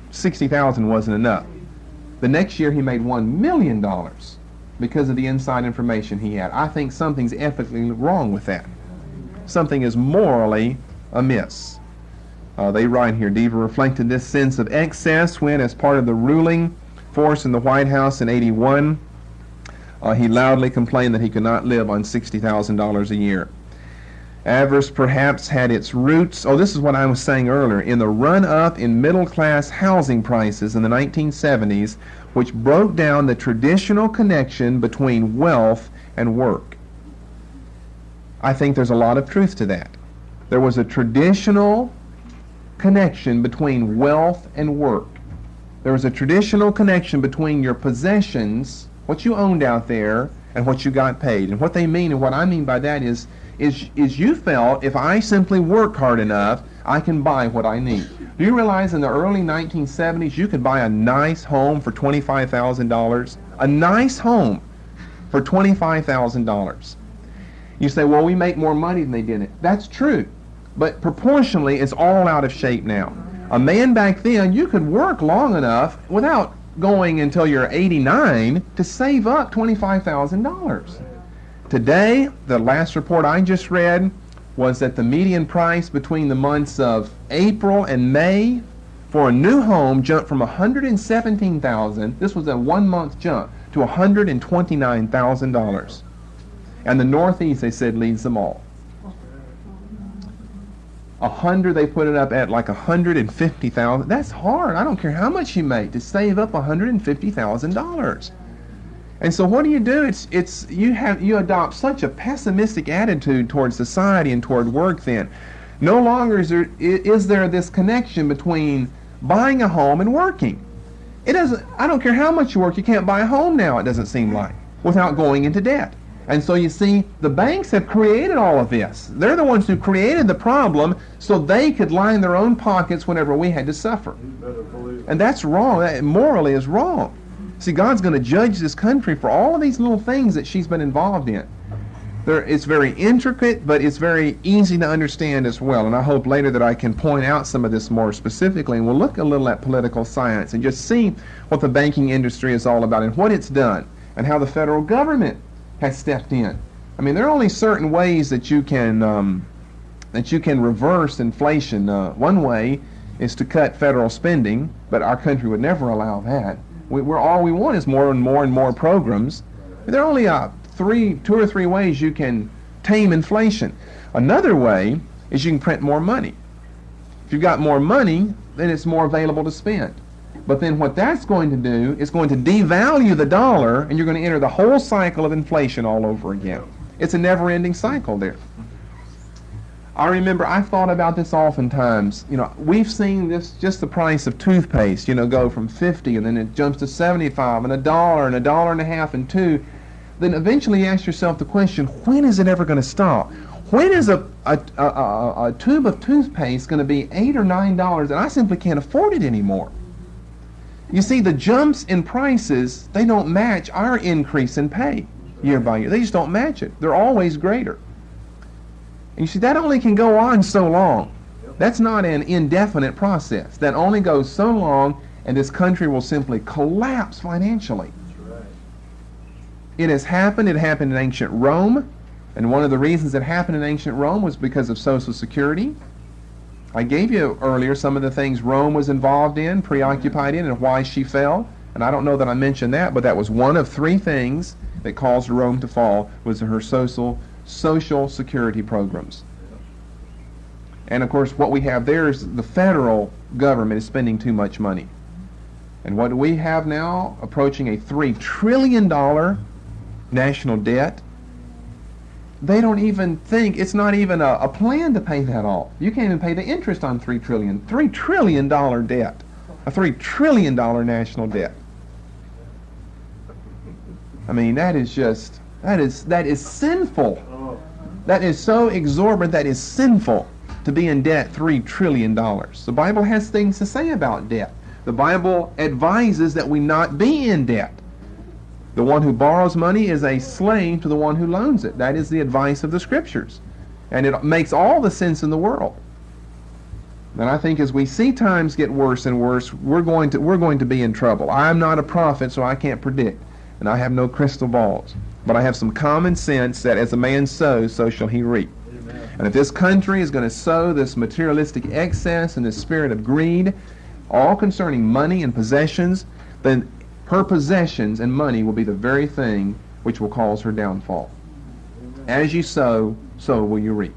60,000 wasn't enough. The next year, he made $1 million because of the inside information he had. I think something's ethically wrong with that. Something is morally amiss. They write here, Deaver reflected this sense of excess when, as part of the ruling force in the White House in '81, he loudly complained that he could not live on $60,000 a year. Avarice perhaps had its roots, this is what I was saying earlier, in the run-up in middle-class housing prices in the 1970s, which broke down the traditional connection between wealth and work. I think there's a lot of truth to that. There was a traditional connection between wealth and work. There was a traditional connection between your possessions, what you owned out there, and what you got paid. And what they mean, and what I mean by that is you felt if I simply work hard enough, I can buy what I need. Do you realize in the early 1970s you could buy a nice home for $25,000? A nice home for $25,000. You say, well, we make more money than they did it. That's true. But proportionally, it's all out of shape now. A man back then, you could work long enough without going until you're 89 to save up $25,000. Today, the last report I just read was that the median price between the months of April and May for a new home jumped from $117,000, this was a 1-month jump, to $129,000. And the Northeast, they said, leads them all. They put it up at like $150,000. That's hard. I don't care how much you make to save up $150,000. And so what do? You adopt such a pessimistic attitude toward society and toward work then. No longer is there this connection between buying a home and working. I don't care how much you work, you can't buy a home now, it doesn't seem like, without going into debt. And so you see, the banks have created all of this. They're the ones who created the problem so they could line their own pockets whenever we had to suffer. And that's wrong. That morally is wrong. See, God's going to judge this country for all of these little things that she's been involved in. It's very intricate, but it's very easy to understand as well. And I hope later that I can point out some of this more specifically. And we'll look a little at political science and just see what the banking industry is all about and what it's done and how the federal government has stepped in. I mean, there are only certain ways that you can reverse inflation. One way is to cut federal spending, but our country would never allow that. All we want is more and more programs. There are only 2 or 3 ways you can tame inflation. Another way is you can print more money. If you've got more money, then it's more available to spend. But then what that's going to do is going to devalue the dollar, and you're going to enter the whole cycle of inflation all over again. It's a never-ending cycle there. I remember I thought about this oftentimes. You know, we've seen this, just the price of toothpaste, you know, go from 50 and then it jumps to 75 and $1 and $1.50 and $2. Then eventually you ask yourself the question, when is it ever going to stop? When is a tube of toothpaste going to be $8 or $9 and I simply can't afford it anymore? You see, the jumps in prices, they don't match our increase in pay year by year. They just don't match it. They're always greater. And you see, that only can go on so long. That's not an indefinite process. That only goes so long, and this country will simply collapse financially. It has happened. It happened in ancient Rome. And one of the reasons it happened in ancient Rome was because of Social Security. I gave you earlier some of the things Rome was involved in, preoccupied in, and why she fell. And I don't know that I mentioned that, but that was one of three things that caused Rome to fall, was her social security programs. And of course what we have there is the federal government is spending too much money. And what do we have now? Approaching a $3 trillion national debt. They don't even think, it's not even a plan to pay that off. You can't even pay the interest on $3 trillion debt, a $3 trillion national debt. I mean, that is sinful. That is so exorbitant, that is sinful to be in debt $3 trillion. The Bible has things to say about debt. The Bible advises that we not be in debt. The one who borrows money is a slave to the one who loans it. That is the advice of the Scriptures. And it makes all the sense in the world. And I think as we see times get worse and worse, we're going to be in trouble. I'm not a prophet, so I can't predict. And I have no crystal balls. But I have some common sense that as a man sows, so shall he reap. Amen. And if this country is going to sow this materialistic excess and this spirit of greed, all concerning money and possessions, then her possessions and money will be the very thing which will cause her downfall. As you sow, so will you reap.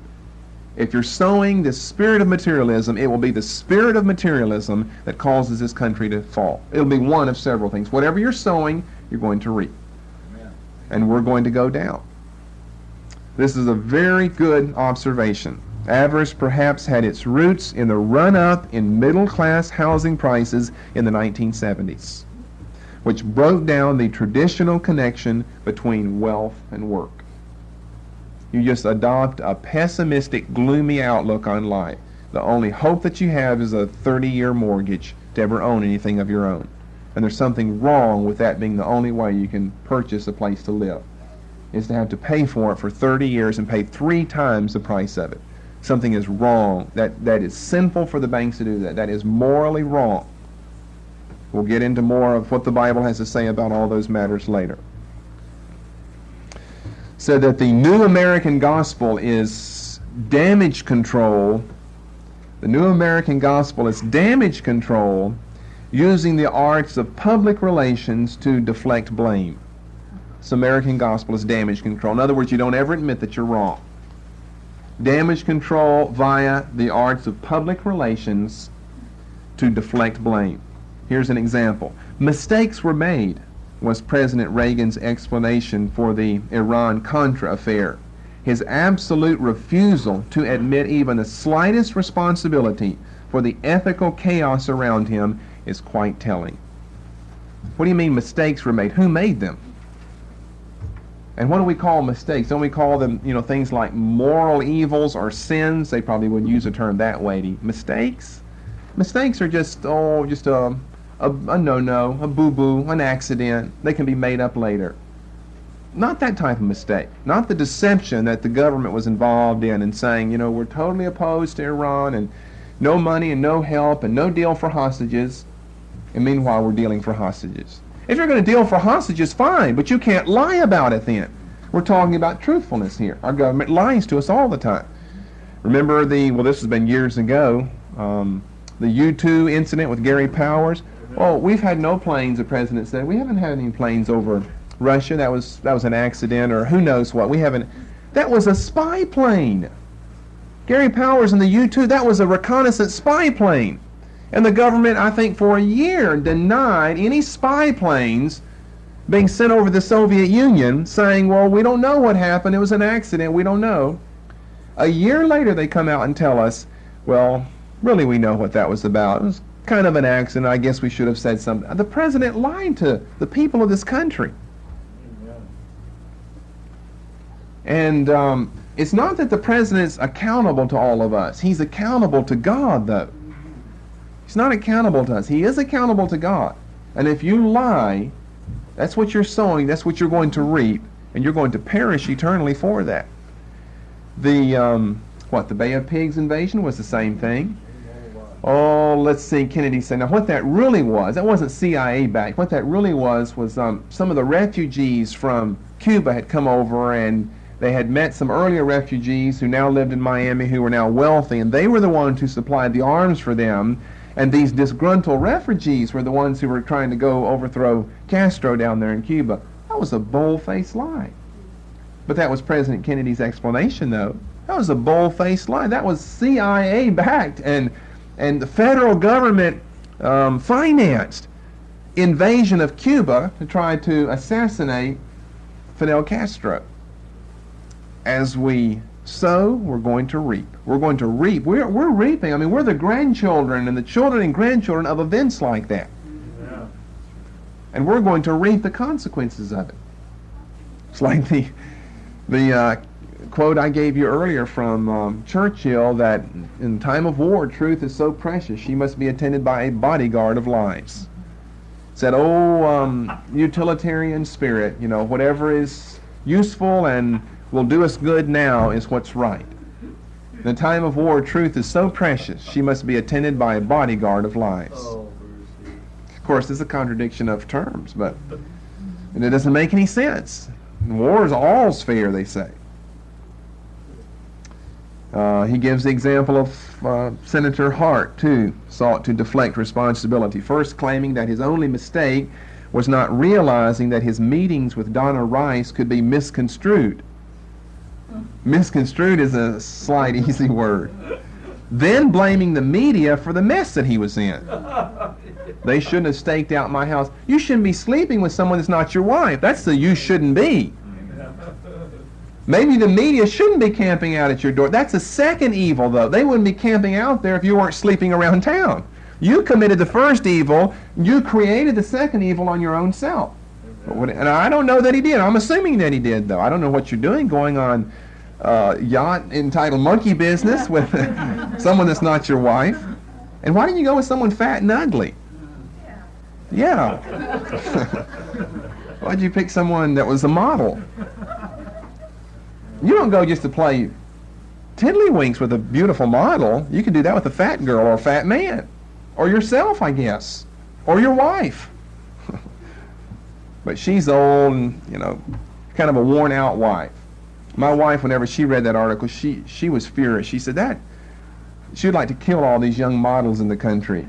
If you're sowing this spirit of materialism, it will be the spirit of materialism that causes this country to fall. It'll be one of several things. Whatever you're sowing, you're going to reap. Amen. And we're going to go down. This is a very good observation. Avarice perhaps had its roots in the run-up in middle-class housing prices in the 1970s, which broke down the traditional connection between wealth and work. You just adopt a pessimistic, gloomy outlook on life. The only hope that you have is a 30-year mortgage to ever own anything of your own. And there's something wrong with that being the only way you can purchase a place to live, is to have to pay for it for 30 years and pay 3 times the price of it. Something is wrong. That is sinful for the banks to do that. That is morally wrong. We'll get into more of what the Bible has to say about all those matters later. So that the new American gospel is damage control. The new American gospel is damage control using the arts of public relations to deflect blame. This American gospel is damage control. In other words, you don't ever admit that you're wrong. Damage control via the arts of public relations to deflect blame. Here's an example. Mistakes were made, was President Reagan's explanation for the Iran-Contra affair. His absolute refusal to admit even the slightest responsibility for the ethical chaos around him is quite telling. What do you mean mistakes were made? Who made them? And what do we call mistakes? Don't we call them, things like moral evils or sins? They probably wouldn't use a term that weighty. Mistakes? Mistakes are just a no-no, a boo-boo, an accident. They can be made up later. Not that type of mistake. Not the deception that the government was involved in and saying, we're totally opposed to Iran and no money and no help and no deal for hostages. And meanwhile, we're dealing for hostages. If you're going to deal for hostages, fine, but you can't lie about it then. We're talking about truthfulness here. Our government lies to us all the time. Remember this has been years ago, the U-2 incident with Gary Powers? Oh, we've had no planes, the president said. We haven't had any planes over Russia. That was an accident or who knows what. That was a spy plane. Gary Powers and the U-2, that was a reconnaissance spy plane. And the government, I think for a year, denied any spy planes being sent over the Soviet Union, saying, well, we don't know what happened. It was an accident. We don't know. A year later, they come out and tell us, well, really we know what that was about. It was kind of an accident. I guess we should have said something. The president lied to the people of this country. And it's not that the president's accountable to all of us. He's accountable to God, though. He's not accountable to us. He is accountable to God. And if you lie, that's what you're sowing, that's what you're going to reap, and you're going to perish eternally for that. The Bay of Pigs invasion was the same thing. Oh, let's see, Kennedy said, now what that really was, that wasn't CIA backed. What that really was some of the refugees from Cuba had come over, and they had met some earlier refugees who now lived in Miami who were now wealthy, and they were the ones who supplied the arms for them. And these disgruntled refugees were the ones who were trying to go overthrow Castro down there in Cuba. That was a bold-faced lie. But that was President Kennedy's explanation, though. That was a bold-faced lie. That was CIA-backed and the federal government financed invasion of Cuba to try to assassinate Fidel Castro. As we sow, we're going to reap. We're going to reap. We're reaping. I mean, we're the grandchildren and the children and grandchildren of events like that. Yeah. And we're going to reap the consequences of it. It's like the quote I gave you earlier from Churchill, that in time of war, truth is so precious, she must be attended by a bodyguard of lies. It's that old utilitarian spirit, whatever is useful and will do us good now is what's right. In the time of war, truth is so precious, she must be attended by a bodyguard of lies. Of course, this is a contradiction of terms, but it doesn't make any sense. War is all's fair, they say. He gives the example of Senator Hart, too, sought to deflect responsibility, first claiming that his only mistake was not realizing that his meetings with Donna Rice could be misconstrued. Misconstrued is a slight, easy word. Then blaming the media for the mess that he was in. They shouldn't have staked out my house. You shouldn't be sleeping with someone that's not your wife. That's the you shouldn't be. Maybe the media shouldn't be camping out at your door. That's a second evil, though. They wouldn't be camping out there if you weren't sleeping around town. You committed the first evil. You created the second evil on your own self. And I don't know that he did. I'm assuming that he did, though. I don't know what you're doing going on yacht entitled Monkey Business with someone that's not your wife. And why didn't you go with someone fat and ugly? Yeah. Why'd you pick someone that was a model? You don't go just to play tiddlywinks with a beautiful model. You can do that with a fat girl or a fat man. Or yourself, I guess. Or your wife. But she's old and, kind of a worn-out wife. My wife, whenever she read that article, she was furious. She said that she would like to kill all these young models in the country.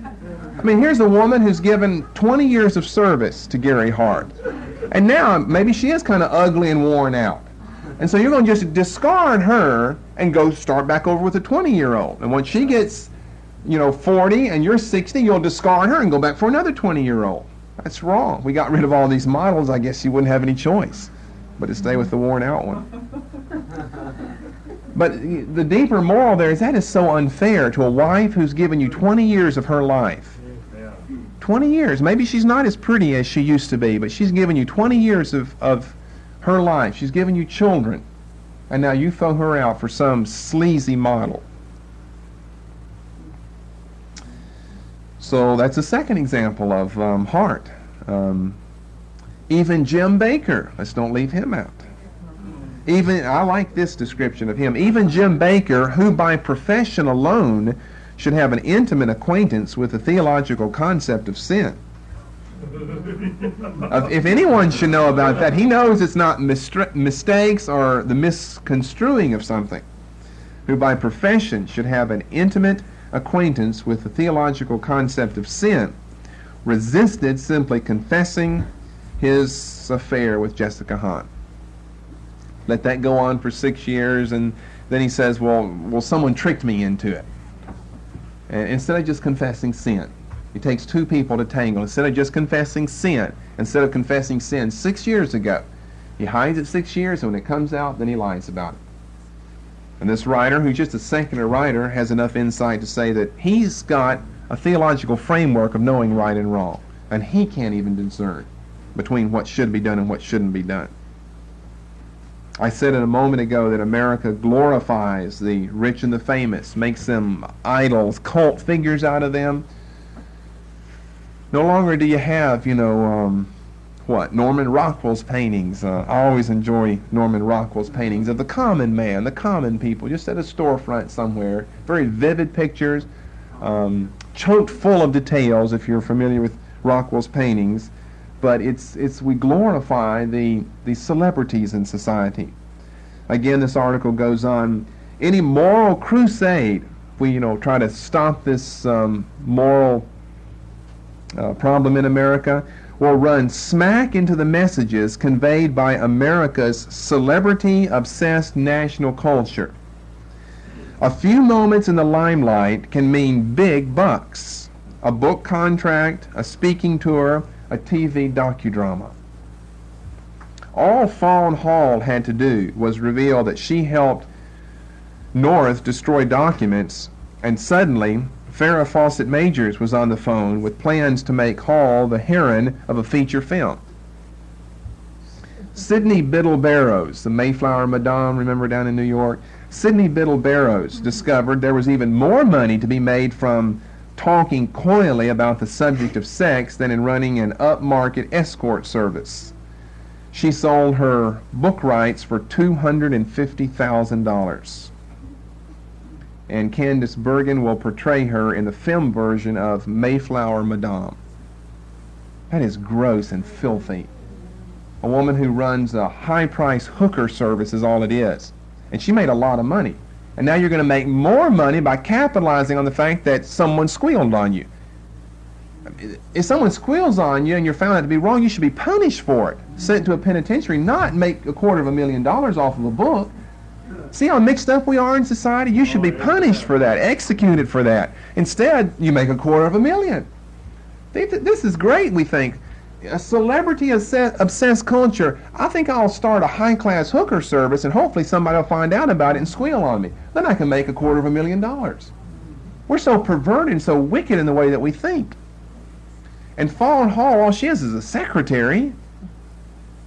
I mean, here's a woman who's given 20 years of service to Gary Hart. And now maybe she is kind of ugly and worn out. And so you're going to just discard her and go start back over with a 20-year-old. And once she gets, 40 and you're 60, you'll discard her and go back for another 20-year-old. That's wrong. We got rid of all these models. I guess you wouldn't have any choice but to stay with the worn-out one. But the deeper moral there is that is so unfair to a wife who's given you 20 years of her life. 20 years. Maybe she's not as pretty as she used to be, but she's given you 20 years of her life. She's given you children. And now you throw her out for some sleazy model. So that's a second example of Hart. Even Jim Baker, let's don't leave him out. I like this description of him. Even Jim Baker, who by profession alone should have an intimate acquaintance with the theological concept of sin. If anyone should know about that, he knows it's not mistakes or the misconstruing of something. Who by profession should have an intimate acquaintance with the theological concept of sin, resisted simply confessing his affair with Jessica Hahn. Let that go on for 6 years, and then he says, well, someone tricked me into it. And instead of just confessing sin, it takes two people to tangle. Instead of just confessing sin, 6 years ago, he hides it 6 years, and when it comes out, then he lies about it. And this writer, who's just a secular writer, has enough insight to say that he's got a theological framework of knowing right and wrong, and he can't even discern between what should be done and what shouldn't be done. I said a moment ago that America glorifies the rich and the famous, makes them idols, cult figures out of them. No longer do you have, Norman Rockwell's paintings. I always enjoy Norman Rockwell's paintings of the common man, the common people, just at a storefront somewhere. Very vivid pictures, choked full of details if you're familiar with Rockwell's paintings. But we glorify the celebrities in society. Again, this article goes on, any moral crusade, if we try to stop this moral problem in America, will run smack into the messages conveyed by America's celebrity-obsessed national culture. A few moments in the limelight can mean big bucks. A book contract, a speaking tour, a TV docudrama. All Fawn Hall had to do was reveal that she helped North destroy documents, and suddenly Farrah Fawcett Majors was on the phone with plans to make Hall the heroine of a feature film. Sidney Biddle Barrows, the Mayflower Madame, remember, down in New York? Sidney Biddle Barrows discovered there was even more money to be made from talking coyly about the subject of sex than in running an upmarket escort service. She sold her book rights for $250,000. And Candice Bergen will portray her in the film version of Mayflower Madame. That is gross and filthy. A woman who runs a high-price hooker service is all it is. And she made a lot of money. And now you're going to make more money by capitalizing on the fact that someone squealed on you. If someone squeals on you and you're found out to be wrong, you should be punished for it. Sent to a penitentiary, not make $250,000 off of a book. See how mixed up we are in society? You should be punished for that, executed for that. Instead, you make $250,000. This is great, we think. A celebrity-obsessed culture. I think I'll start a high-class hooker service and hopefully somebody will find out about it and squeal on me. Then I can make $250,000. We're so perverted and so wicked in the way that we think. And Fawn Hall, all she is a secretary.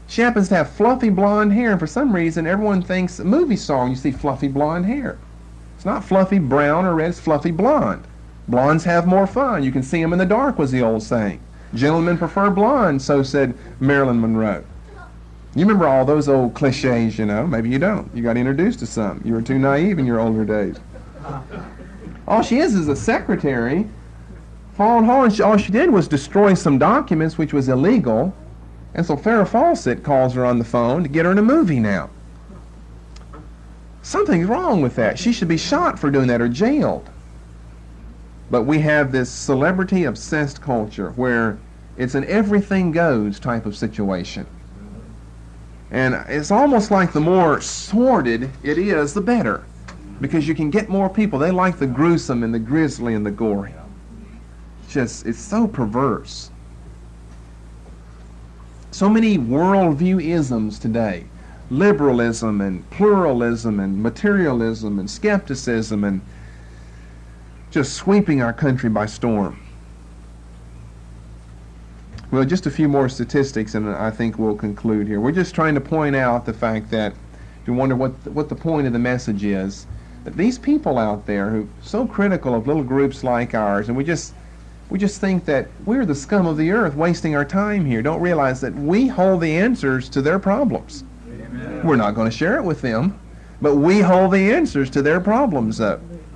She happens to have fluffy blonde hair, and for some reason everyone thinks a movie song you see fluffy blonde hair. It's not fluffy brown or red, it's fluffy blonde. Blondes have more fun. You can see them in the dark, was the old saying. Gentlemen prefer blonde, so said Marilyn Monroe. You remember all those old cliches, Maybe you don't. You got introduced to some. You were too naive in your older days. All she is a secretary. Fawn Hall, and all she did was destroy some documents, which was illegal. And so Farrah Fawcett calls her on the phone to get her in a movie now. Something's wrong with that. She should be shot for doing that or jailed. But we have this celebrity-obsessed culture where it's an everything goes type of situation. And it's almost like the more sordid it is, the better. Because you can get more people. They like the gruesome and the grisly and the gory. It's so perverse. So many worldview isms today. Liberalism and pluralism and materialism and skepticism and just sweeping our country by storm. Well, just a few more statistics and I think we'll conclude here. We're just trying to point out the fact that you wonder what the point of the message is. That these people out there who are so critical of little groups like ours, and we just think that we're the scum of the earth wasting our time here, don't realize that we hold the answers to their problems. Amen. We're not going to share it with them, but we hold the answers to their problems.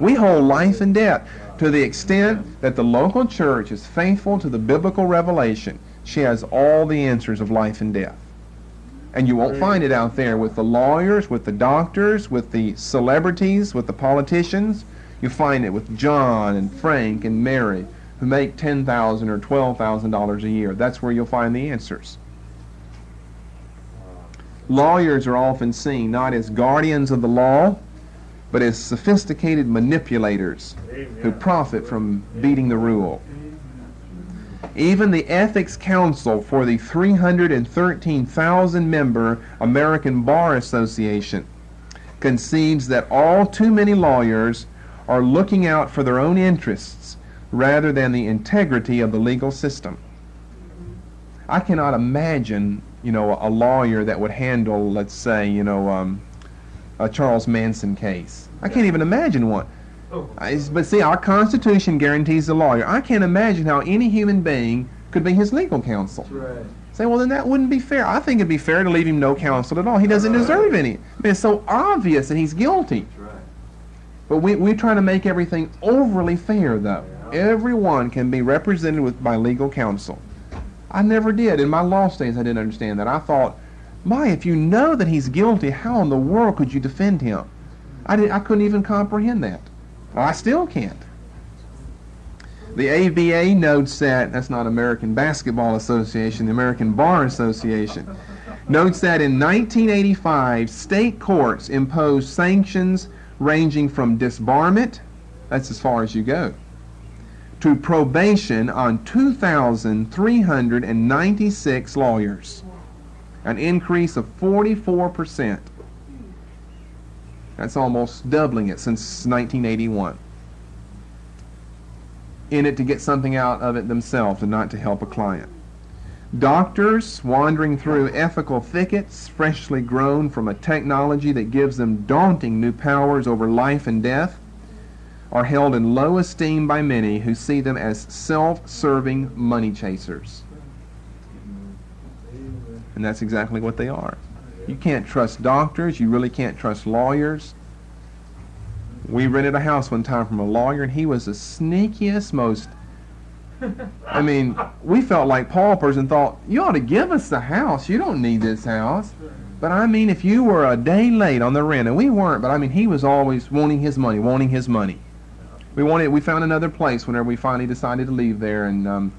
We hold life and death. To the extent that the local church is faithful to the biblical revelation, she has all the answers of life and death. And you won't find it out there with the lawyers, with the doctors, with the celebrities, with the politicians. You find it with John and Frank and Mary, who make $10,000 or $12,000 a year. That's where you'll find the answers. Lawyers are often seen not as guardians of the law, but as sophisticated manipulators who profit from beating the rule. Even the Ethics Council for the 313,000-member American Bar Association concedes that all too many lawyers are looking out for their own interests rather than the integrity of the legal system. I cannot imagine, a lawyer that would handle, let's say, a Charles Manson case. I can't even imagine one. But see, our Constitution guarantees the lawyer. I can't imagine how any human being could be his legal counsel. Right. Say, well, then that wouldn't be fair. I think it'd be fair to leave him no counsel at all. He doesn't deserve any. I mean, it's so obvious that he's guilty. But we try to make everything overly fair, though. Everyone can be represented by legal counsel. I never did. In my law days, I didn't understand that. I thought, if you know that he's guilty, how in the world could you defend him? I couldn't even comprehend that. I still can't. The ABA notes that's not American Basketball Association, the American Bar Association, notes that in 1985, state courts imposed sanctions ranging from disbarment, that's as far as you go, to probation on 2,396 lawyers, an increase of 44%. That's almost doubling it since 1981. In it to get something out of it themselves and not to help a client. Doctors wandering through ethical thickets, freshly grown from a technology that gives them daunting new powers over life and death, are held in low esteem by many who see them as self-serving money chasers. And that's exactly what they are. You can't trust doctors. You really can't trust lawyers. We rented a house one time from a lawyer, and he was the sneakiest, most... we felt like paupers and thought, you ought to give us the house. You don't need this house. But if you were a day late on the rent, and we weren't, but he was always wanting his money. We found another place whenever we finally decided to leave there, and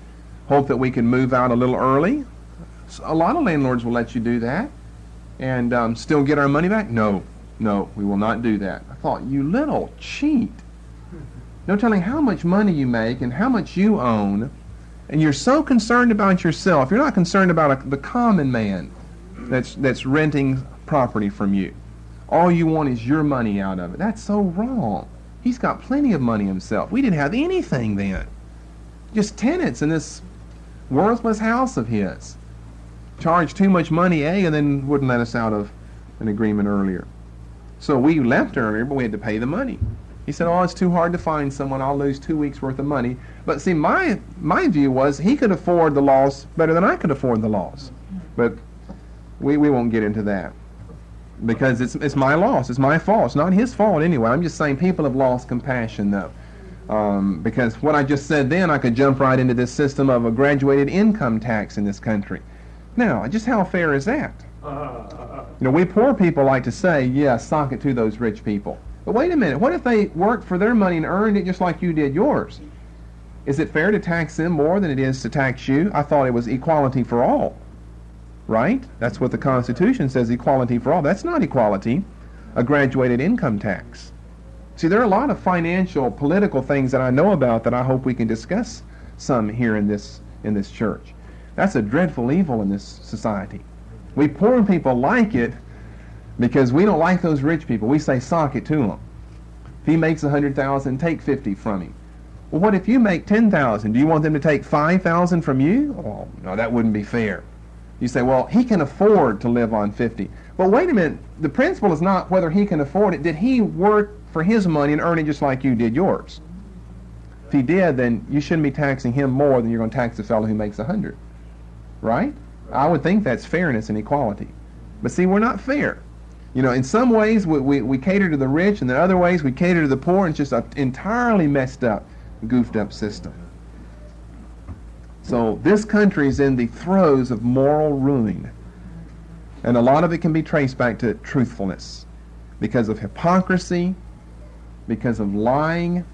hoped that we could move out a little early. So a lot of landlords will let you do that and still get our money back. No, we will not do that. I thought, you little cheat. No telling how much money you make and how much you own, and you're so concerned about yourself. You're not concerned about the common man that's renting property from you. All you want is your money out of it. That's so wrong. He's got plenty of money himself. We didn't have anything then. Just tenants in this worthless house of his. Charged too much money, and then wouldn't let us out of an agreement earlier. So we left earlier, but we had to pay the money. He said, it's too hard to find someone. I'll lose 2 weeks' worth of money. But see, my view was he could afford the loss better than I could afford the loss. But we won't get into that. Because it's my loss. It's my fault. It's not his fault anyway. I'm just saying people have lost compassion, though. Because what I just said then, I could jump right into this system of a graduated income tax in this country. Now, just how fair is that? We poor people like to say, sock it to those rich people. But wait a minute, what if they worked for their money and earned it just like you did yours? Is it fair to tax them more than it is to tax you? I thought it was equality for all. Right? That's what the Constitution says, equality for all. That's not equality, a graduated income tax. See, there are a lot of financial, political things that I know about that I hope we can discuss some here in this church. That's a dreadful evil in this society. We poor people like it because we don't like those rich people. We say, sock it to them. If he makes $100,000, take 50 from him. Well, what if you make $10,000? Do you want them to take $5,000 from you? Oh, no, that wouldn't be fair. You say, well, he can afford to live on 50. But wait a minute, the principle is not whether he can afford it. Did he work for his money and earn it just like you did yours? If he did, then you shouldn't be taxing him more than you're going to tax the fellow who makes 100. Right? I would think that's fairness and equality. But see, we're not fair. In some ways we cater to the rich, and in other ways we cater to the poor, and it's just an entirely messed up, goofed up system. So this country is in the throes of moral ruin. And a lot of it can be traced back to truthfulness. Because of hypocrisy, because of lying.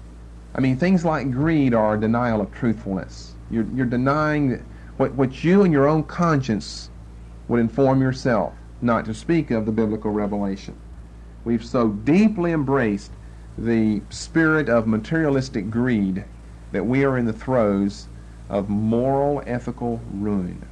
Things like greed are a denial of truthfulness. You're denying what you and your own conscience would inform yourself, not to speak of the biblical revelation. We've so deeply embraced the spirit of materialistic greed that we are in the throes of moral, ethical ruin.